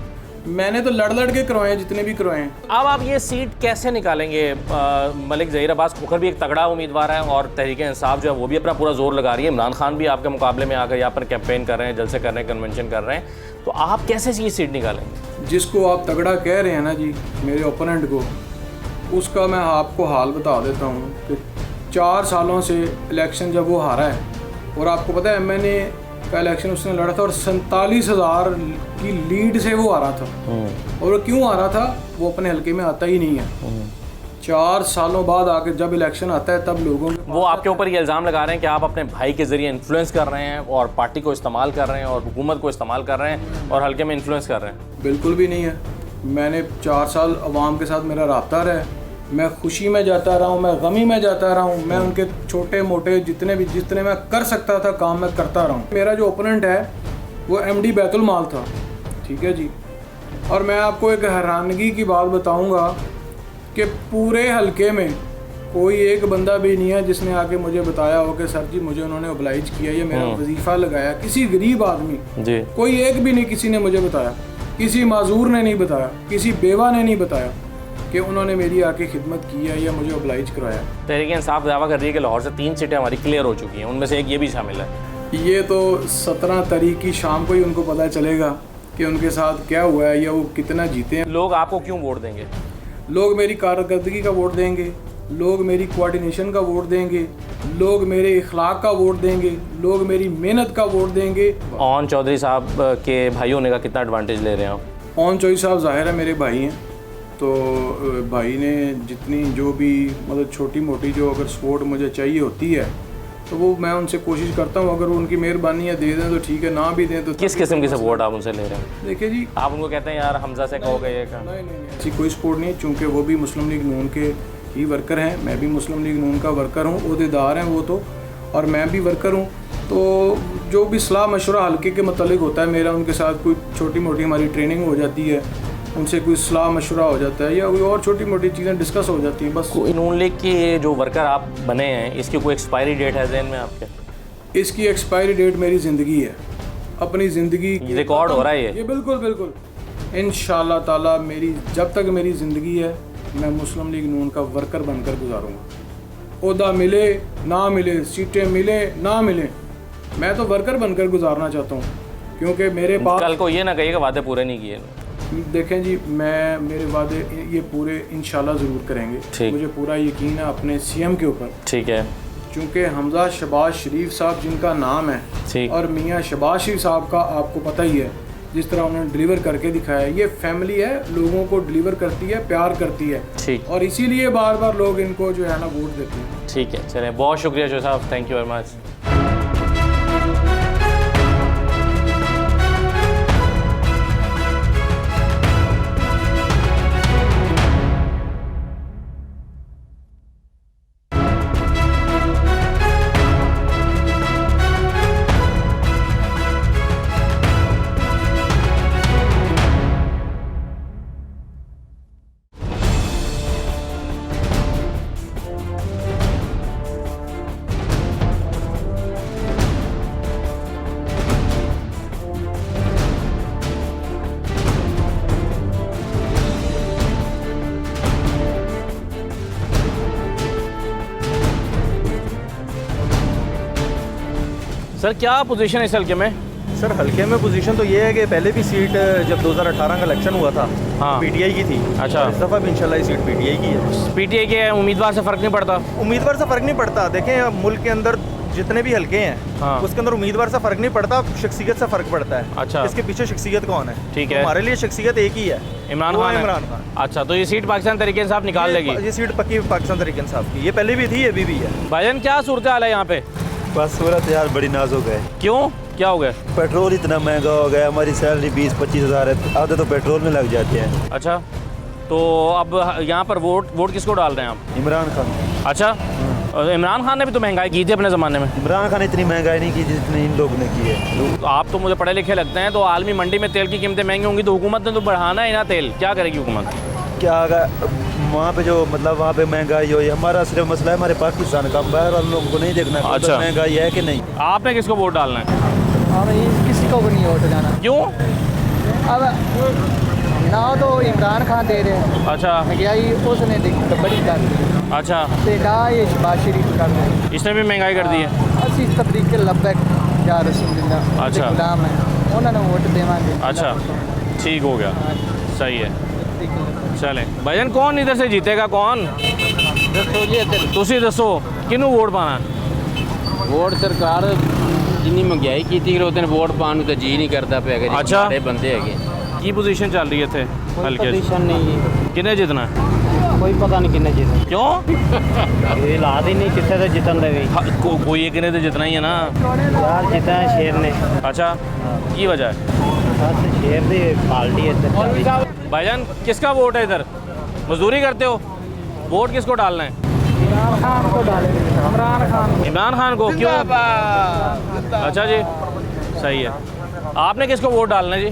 मैंने तो लड़ के करवाए, जितने भी करवाए। अब आप ये सीट कैसे निकालेंगे? मलिक ज़हीर अब्बास खोखर भी एक तगड़ा उम्मीदवार है और तहरीक इंसाफ जो है वो भी अपना पूरा जोर लगा रही है। इमरान खान भी आपके मुकाबले में आकर यहाँ पर कैंपेन कर रहे हैं, जलसे कर रहे हैं, कन्वेंशन कर रहे हैं। तो आप कैसे ये सीट निकालेंगे? जिसको आप तगड़ा कह रहे हैं ना जी, मेरे ओपोनेंट को, उसका मैं आपको हाल बता देता हूँ कि 4 सालों से इलेक्शन जब वो हारा है, और आपको पता है MNA का इलेक्शन उसने लड़ा था और 47,000 की लीड से वो हारा था। और वो क्यों हारा था? वो अपने हल्के में आता ही नहीं है। 4 सालों बाद आके जब इलेक्शन आता है तब लोगों वो आपके ऊपर ये इल्ज़ाम लगा रहे हैं कि आप अपने भाई के ज़रिए इन्फ्लुएंस कर रहे हैं और पार्टी को इस्तेमाल कर रहे हैं और हुकूमत को इस्तेमाल कर रहे हैं और हल्के में इन्फ्लुएंस कर रहे हैं। बिल्कुल भी नहीं है। मैंने 4 साल अवाम के साथ मेरा राब्ता रहा है। मैं खुशी में जाता रहा हूँ, मैं गमी में जाता रहा हूँ, मैं उनके छोटे मोटे जितने मैं कर सकता था काम मैं करता रहा हूँ। मेरा जो ओपोनेंट है वो MD बैतुल माल था, ठीक है जी। और मैं आपको एक हैरानगी की बात बताऊँगा कि पूरे हलके में कोई एक बंदा भी नहीं है जिसने आके मुझे बताया हो कि सर जी मुझे उन्होंने ओबलाइज किया या मेरा वजीफ़ा लगाया। किसी गरीब आदमी जी, कोई एक भी नहीं किसी ने मुझे बताया, किसी माजूर ने नहीं बताया, किसी बेवा ने नहीं बताया कि उन्होंने मेरी आके खिदमत की है या मुझे ओबलाइज कराया। तहरीक इंसाफ दावा कर रही है कि लाहौर से 3 सीटें हमारी क्लियर हो चुकी हैं, उनमें से एक ये भी शामिल है। ये तो 17 तारीख की शाम को ही उनको पता चलेगा कि उनके साथ क्या हुआ है या वो कितना जीते हैं। लोग आपको क्यों वोट देंगे? लोग मेरी कारकर्दगी का वोट देंगे, लोग मेरी कोऑर्डिनेशन का वोट देंगे, लोग मेरे इखलाक का वोट देंगे, लोग मेरी मेहनत का वोट देंगे। ओन चौधरी साहब के भाई होने का कितना एडवांटेज ले रहे हैं आप? ओन चौधरी साहब ज़ाहिर है मेरे भाई हैं, तो भाई ने जितनी जो भी मतलब छोटी मोटी जो अगर सपोर्ट मुझे चाहिए होती है तो वो मैं उनसे कोशिश करता हूँ। अगर वो उनकी मेहरबानी है दे दें तो ठीक है, ना भी दें तो। किस किस्म की सपोर्ट आप उनसे ले रहे हैं? देखिए जी, आप उनको कहते हैं यार हमजा से कहोगे ये का? नहीं, ऐसी कोई सपोर्ट नहीं, चूँकि वो भी मुस्लिम लीग नून के ही वर्कर हैं, मैं भी मुस्लिम लीग नून का वर्कर हूँ, ओहदेदार हैं वो तो, और मैं भी वर्कर हूँ। तो जो भी सलाह मशवरा हल्के के मतलब होता है मेरा उनके साथ, कोई छोटी मोटी हमारी ट्रेनिंग हो जाती है, उनसे कोई सलाह मशवरा हो जाता है या कोई और छोटी मोटी चीज़ें डिस्कस हो जाती हैं बस। नून लीग की जो वर्कर आप बने हैं इसकी कोई एक्सपायरी डेट है ज़हन में आपके? इसकी एक्सपायरी डेट मेरी ज़िंदगी है, अपनी ज़िंदगी रिकॉर्ड हो रहा है ये बिल्कुल बिल्कुल। इंशाअल्लाह ताला मेरी जब तक मेरी ज़िंदगी है मैं मुस्लिम लीग नून का वर्कर बनकर गुजारूंगा। ओहदा मिले ना मिले, सीटें मिले ना मिले, मैं तो वर्कर बनकर गुजारना चाहता हूँ, क्योंकि मेरे पास कल को ये ना कहिए कि वादे पूरे नहीं किए। देखें जी, मेरे वादे ये पूरे इंशाल्लाह ज़रूर करेंगे, मुझे पूरा यकीन है अपने सीएम के ऊपर। ठीक है, क्योंकि हमजा शहबाज शरीफ साहब जिनका नाम है और मियाँ शहबाज शरीफ साहब का आपको पता ही है, जिस तरह उन्होंने डिलीवर करके दिखाया है। ये फैमिली है, लोगों को डिलीवर करती है, प्यार करती है, और इसीलिए बार बार लोग इनको जो है ना वोट देते हैं। ठीक है, चलें, बहुत शुक्रिया जो साहब, thank you very much. Sir क्या पोजीशन है इस हल्के में? सर हल्के में पोजीशन तो ये है कि पहले भी सीट जब 2018 का इलेक्शन हुआ था पीटीआई की थी। अच्छा, इस दफ़ा भी इंशाल्लाह सीट पीटीआई की है। पीटीआई के उम्मीदवार से फ़र्क नहीं पड़ता? उम्मीदवार से फ़र्क नहीं पड़ता। देखें मुल्क के अंदर जितने भी हल्के हैं उसके अंदर उम्मीदवार से फ़र्क नहीं पड़ता, शख्सियत से फ़र्क पड़ता है। अच्छा, इसके पीछे शख्सियत कौन है? ठीक है, हमारे लिए शख्सियत एक ही है, इमरान खान। अच्छा, तो ये सीट पाकिस्तान तहरीक इंसाफ निकाल लेगी? ये सीट पक्की पाकिस्तान तहरीक इंसाफ की, ये पहले भी थी, अभी भी है। भाईजान क्या सूरत हाल है यहाँ पे? बस सूरत यार बड़ी नाजुक है। क्यों, क्या हो गया? पेट्रोल इतना महंगा हो गया, हमारी सैलरी 20-25 हज़ार है, आधे तो पेट्रोल में लग जाते हैं। अच्छा, तो अब यहाँ पर वोट किसको डाल रहे हैं आप? इमरान खान। अच्छा, इमरान खान ने भी तो महंगाई की थी अपने ज़माने में। इमरान खान ने इतनी महंगाई नहीं की जितनी इन लोगों ने की है। तो आप तो मुझे पढ़े लिखे लगते हैं, तो आलमी मंडी में तेल की कीमतें महंगी होंगी तो हुकूमत ने तो बढ़ाना है ना तेल, क्या करेगी हुकूमत? क्या वहाँ पे जो मतलब वहाँ पे महंगाई हो, हमारा सिर्फ मसला है हमारे पाकिस्तान का, बाहर वाले लोगों को नहीं देखना। अच्छा, महंगाई है कि नहीं? आपने किसको वोट डालना है? किसी को भी नहीं वोट जाना। क्यों? अब ना तो इमरान खान दे रहे। अच्छा, महंगाई उसने बड़ी कर दी। अच्छा, ना ये शहबाज शरीफ कर रहे, इसने भी महंगाई कर दी है। असी तबरीक लब्बैक या रसूलुल्लाह अच्छा गुलाम है, उन्होंने वोट देवांगे। अच्छा, ठीक हो गया, सही है। चलें भाईजान, कौन इधर से जीतेगा? कौन दसो जी, तुसी दसो किनू वोट पाना? वोट सरकार जिन्नी महंगाई की थी उस दिन वोट पाने तो जी नहीं करता पे। अच्छा, बंदे है की पोजीशन चल रही है थे हल्के? पोजीशन नहीं है, किन्ने जितना? कोई पता नहीं किन्ने जितना। क्यों? ये लाद ही नहीं कितने तो जितन लगे। कोई एक ने तो जितना ही है ना यार, जितना है शेर ने। अच्छा, की वजह है? शेर की पार्टी है। भाईजान किसका वोट है इधर? मजदूरी करते हो, वोट किसको डालना है? इमरान खान को डालेंगे। इमरान खान। इमरान खान को? क्यों? अच्छा जी, सही है। आपने किसको वोट डालना है जी?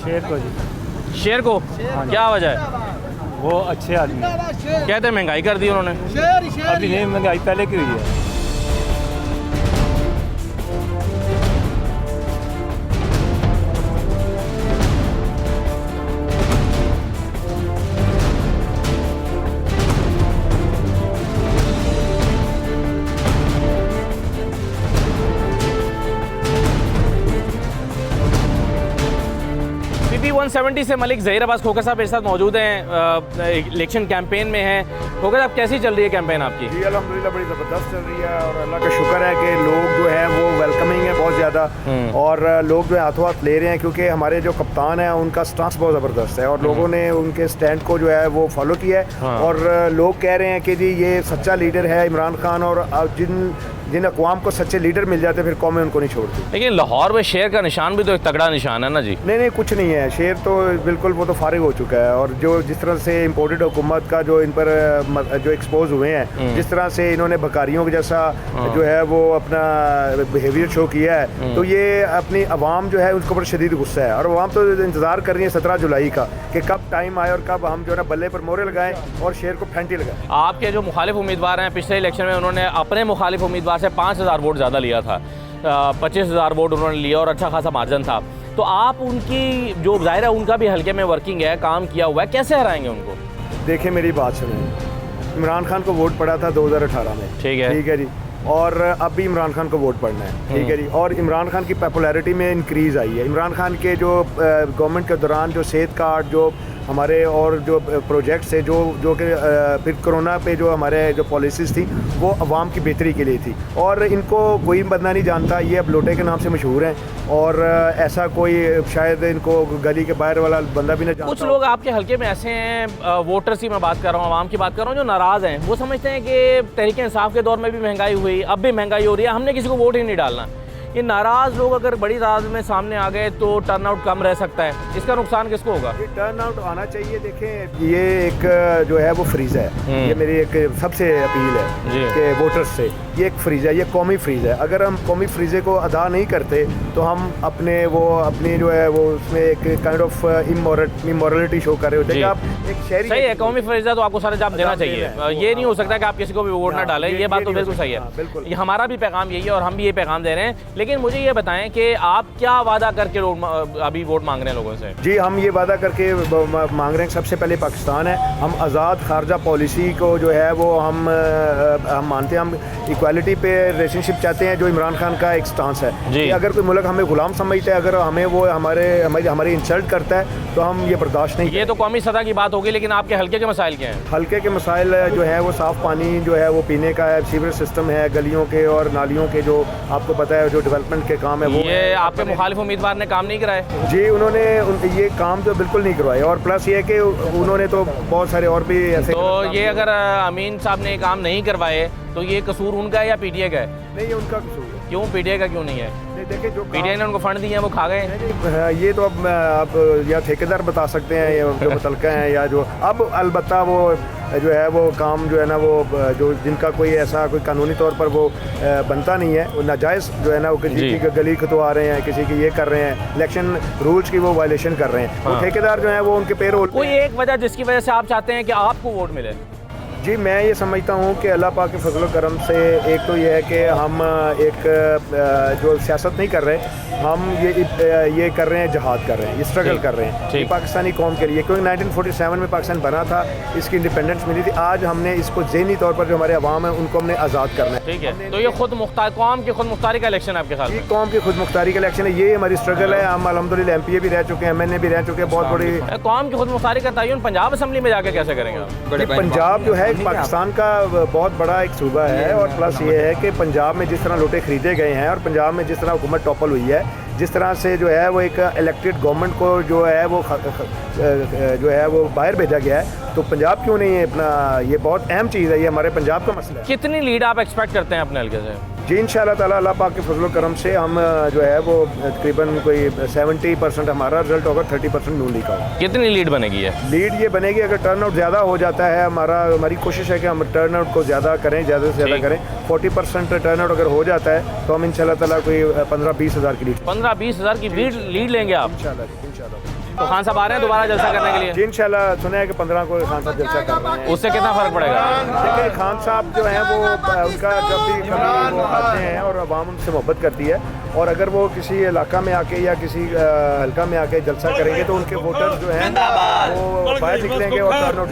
शेर को जी। शेर को? क्या वजह है? वो अच्छे आदमी कहते हैं महंगाई कर दी उन्होंने। अभी नहीं, महंगाई पहले की हुई है। 170 से मलिक ज़हीर अब्बास खोखर साहब मेरे साथ मौजूद हैं, इलेक्शन कैंपेन में हैं। खोखर साहब, कैसी चल रही है कैंपेन आपकी? जी अल्हम्दुलिल्लाह बड़ी ज़बरदस्त चल रही है और अल्लाह का शुक्र है कि लोग जो है वो वेलकमिंग है बहुत ज़्यादा, और लोग जो है हाथों हाथ ले रहे हैं क्योंकि हमारे जो कप्तान है उनका स्टांस बहुत ज़बरदस्त है और लोगों ने उनके स्टैंड को जो है वो फॉलो किया है। और लोग कह रहे हैं कि जी ये सच्चा लीडर है इमरान खान, और जिन अक़वाम को सच्चे लीडर मिल जाते फिर कौमें उनको नहीं छोड़ती। लेकिन लाहौर में शेर का निशान भी तो एक तगड़ा निशान है ना जी? नहीं कुछ नहीं है, शेर तो बिल्कुल वो तो फारिग हो चुका है। और जो जिस तरह से इम्पोर्टेड हुकूमत का जो इन पर जो एक्सपोज हुए हैं, जिस तरह से इन्होंने बकारियों के जैसा जो है वो अपना बिहेवियर शो किया है, तो ये अपनी आवाम जो है उसके ऊपर शदीद गुस्सा है। और आवाम तो इंतज़ार कर रही है 17 जुलाई का कि कब टाइम आए और कब हम जो है ना बल्ले पर मोहरे लगाएं और शेर को फेंटी लगाएं। आपके जो मुखालिफ उम्मीदवार हैं, पिछले इलेक्शन में उन्होंने अपने मुखालिफ उम्मीदवार से 5000 वोट ज़्यादा लिया था, 25,000 वोट उन्होंने लिया और अच्छा खासा मार्जिन था। तो आप उनकी जो ज़ाहिर है उनका भी हल्के में वर्किंग है, काम किया हुआ है, कैसे हराएंगे उनको? देखिए मेरी बात सुनिए, इमरान खान को वोट पड़ा था 2018 में, ठीक है जी, और अब भी इमरान खान को वोट पड़ना है, ठीक है जी। और इमरान खान की पॉपुलैरिटी में इंक्रीज़ आई है। इमरान खान के जो गवर्नमेंट के दौरान जो सेहत कार्ड जो हमारे और जो प्रोजेक्ट्स थे जो कि फिर कोरोना पे जो हमारे जो पॉलिसीज़ थी वो अवाम की बेहतरी के लिए थी, और इनको कोई बंदा नहीं जानता, ये अब लोटे के नाम से मशहूर हैं और ऐसा कोई शायद इनको गली के बाहर वाला बंदा भी नहीं जानता। कुछ लोग आपके हल्के में ऐसे हैं, वोटर्स की मैं बात कर रहा हूँ, आवाम की बात कर रहा हूँ, जो नाराज़ हैं। वो समझते हैं कि तहरीक इंसाफ के दौर में भी महंगाई हुई, अब भी महंगाई हो रही है, हमने किसी को वोट ही नहीं डालना। ये नाराज़ लोग अगर बड़ी तादाद में सामने आ गए तो टर्नआउट कम रह सकता है, इसका नुकसान किसको होगा? ये टर्नआउट आना चाहिए। देखें ये एक जो है वो फ्रीज़ है, ये मेरी एक सबसे अपील है कि वोटर्स से, ये एक फ्रीज़ है, ये कौमी फ्रीज़ है। अगर हम कौमी फ्रीज़े को अदा नहीं करते तो हम अपनी जो है वो उसमें एक काइंड ऑफ इमोरलिटी शो कर रहे होते हैं। आप एक शहरी सही है, कौमी फ्रीज़ है तो आपको सारा जवाब देना चाहिए। ये नहीं हो सकता कि आप किसी को भी वोट ना डालें, ये बात तो बिल्कुल सही है। ये हमारा भी पैगाम यही है और हम भी ये पैगाम दे रहे हैं। लेकिन मुझे ये बताएं कि आप क्या वादा करके अभी वोट मांग रहे हैं लोगों से? जी हम ये वादा करके मांग रहे हैं, सबसे पहले पाकिस्तान है, हम आज़ाद खारजा पॉलिसी को जो है वो हम मानते हैं, हम इक्वालिटी पे रिलेशनशिप चाहते हैं, जो इमरान खान का एक स्टांस है कि अगर कोई मुल्क हमें गुलाम समझता है, अगर हमें वो हमारी इंसल्ट करता है तो हम ये बर्दाश्त नहीं। ये तो कौमी सतह की बात होगी, लेकिन आपके हल्के के मसाइल क्या हैं? हल्के के मसाइल जो है वो साफ़ पानी जो है वो पीने का है, सीवरेज सिस्टम है, गलियों के और नालियों के जो आपको पता है जो डेवलपमेंट के काम है वो। ये आपके मुखालिफ उम्मीदवार ने काम नहीं कराए? जी उन्होंने ये काम तो बिल्कुल नहीं करवाए, और प्लस ये कि उन्होंने तो बहुत सारे और भी ऐसे। तो ये अगर अमीन साहब ने काम नहीं करवाए तो ये कसूर उनका है या पीटीए का है? नहीं, ये उनका कसूर है। क्यों पीटीए का क्यों नहीं है? देखिए जो पीटीए ने उनको फंड दिए हैं वो खा गए। ये तो अब आप या ठेकेदार बता सकते हैं या जो मुतलका हैं या जो अब अलबत्ता वो जो है वो काम जो है ना वो जो जिनका कोई ऐसा कोई कानूनी तौर पर वो बनता नहीं है, वो नाजायज़ जो है ना वो किसी की गली खतवा रहे हैं, किसी की ये कर रहे हैं, इलेक्शन रूल्स की वो वायलेशन कर रहे हैं। वो ठेकेदार जो है वो उनके पेरोल। कोई एक वजह जिसकी वजह से आप चाहते हैं कि आपको वोट मिले? जी मैं ये समझता हूँ कि अल्लाह पाक के फजल करम से एक तो ये है कि हम एक जो सियासत नहीं कर रहे, हम ये कर रहे हैं, जहाद कर रहे हैं, ये स्ट्रगल कर रहे हैं ये पाकिस्तानी कौम के लिए, क्योंकि 1947 में पाकिस्तान बना था, इसकी इंडिपेंडेंस मिली थी। आज हमने इसको ज़हनी तौर पर जो हमारे अवाम है उनको हमने आज़ाद करना है। ठीक है, तो ये कौम की खुद मुख्तारी का इलेक्शन है आपके साथ? ये कौम की खुद मुख्तारी का इलेक्शन है, ये हमारी स्ट्रगल है। हम अल्हम्दुलिल्लाह MPA भी रह चुके हैं, MNA भी रह चुके हैं। बहुत बड़ी कौम की खुद मुख्तारी का तयन पंजाब असम्बली में जाकर कैसे करेंगे? पंजाब जो है पाकिस्तान का बहुत बड़ा एक सूबा है, और प्लस ये है कि पंजाब में जिस तरह लोटे खरीदे गए हैं और पंजाब में जिस तरह हुकूमत टॉपल हुई है, जिस तरह से जो है वो एक इलेक्टेड गवर्नमेंट को जो है वो बाहर भेजा गया है, तो पंजाब क्यों नहीं है अपना, ये बहुत अहम चीज़ है, ये हमारे पंजाब का मसला है। कितनी लीड आप एक्सपेक्ट करते हैं अपने हल्के से? जी इंशाअल्लाह ताला अल्लाह पाक के फजल करम से हम जो है वो तकरीबन कोई 70% हमारा रिजल्ट होगा, 30% नून लीग का होगा। कितनी लीड बनेगी? लीड ये बनेगी अगर टर्नआउट ज़्यादा हो जाता है, हमारी कोशिश है कि हम टर्नआउट को ज़्यादा करें, ज़्यादा से ज़्यादा करें। 40% टर्नआउट अगर हो जाता है तो हम इंशाअल्लाह ताला कोई 15-20 हज़ार की लीड 15-20 हज़ार की लीड लेंगे आप? इंशाअल्लाह। तो खान साहब आ रहे हैं दोबारा जलसा करने के लिए? जी इंशाल्लाह, सुना है कि 15 को खान साहब जलसा कर रहे हैं। उससे कितना फ़र्क पड़ेगा? देखिए खान साहब जो हैं वो उनका जब भी कभी वो आते हैं और आवाम उनसे मोहब्बत करती है, और अगर वो किसी इलाका में आके या किसी हल्का में आके जलसा करेंगे तो उनके वोटर जो हैं वो बाहर निकलेंगे और टर्नआउट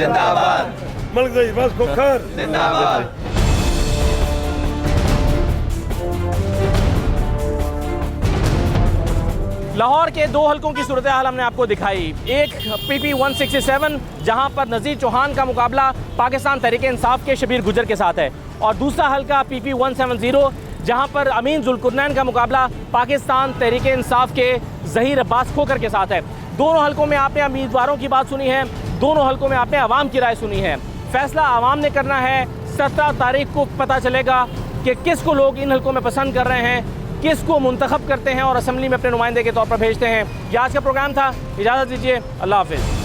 लाहौर के दो हलकों की सूरत हाल हमने आपको दिखाई। एक PP 167 जहां पर नज़ीर चौहान का मुकाबला पाकिस्तान तहरीक इंसाफ के शबीर गुजर के साथ है, और दूसरा हलका PP 170 जहां पर अमीन जुल्कुरनैन का मुकाबला पाकिस्तान तहरीक इंसाफ के ज़हीर अब्बास खोकर के साथ है। दोनों हलकों में आपने उम्मीदवारों की बात सुनी है, दोनों हलकों में आपने आवाम की राय सुनी है। फैसला आवाम ने करना है। 17 तारीख को पता चलेगा कि किसको लोग इन हलकों में पसंद कर रहे हैं, किसको मुंतखब करते हैं और असम्बली में अपने नुमाइंदे के तौर पर भेजते हैं। ये आज का प्रोग्राम था, इजाज़त दीजिए, अल्लाह हाफिज़।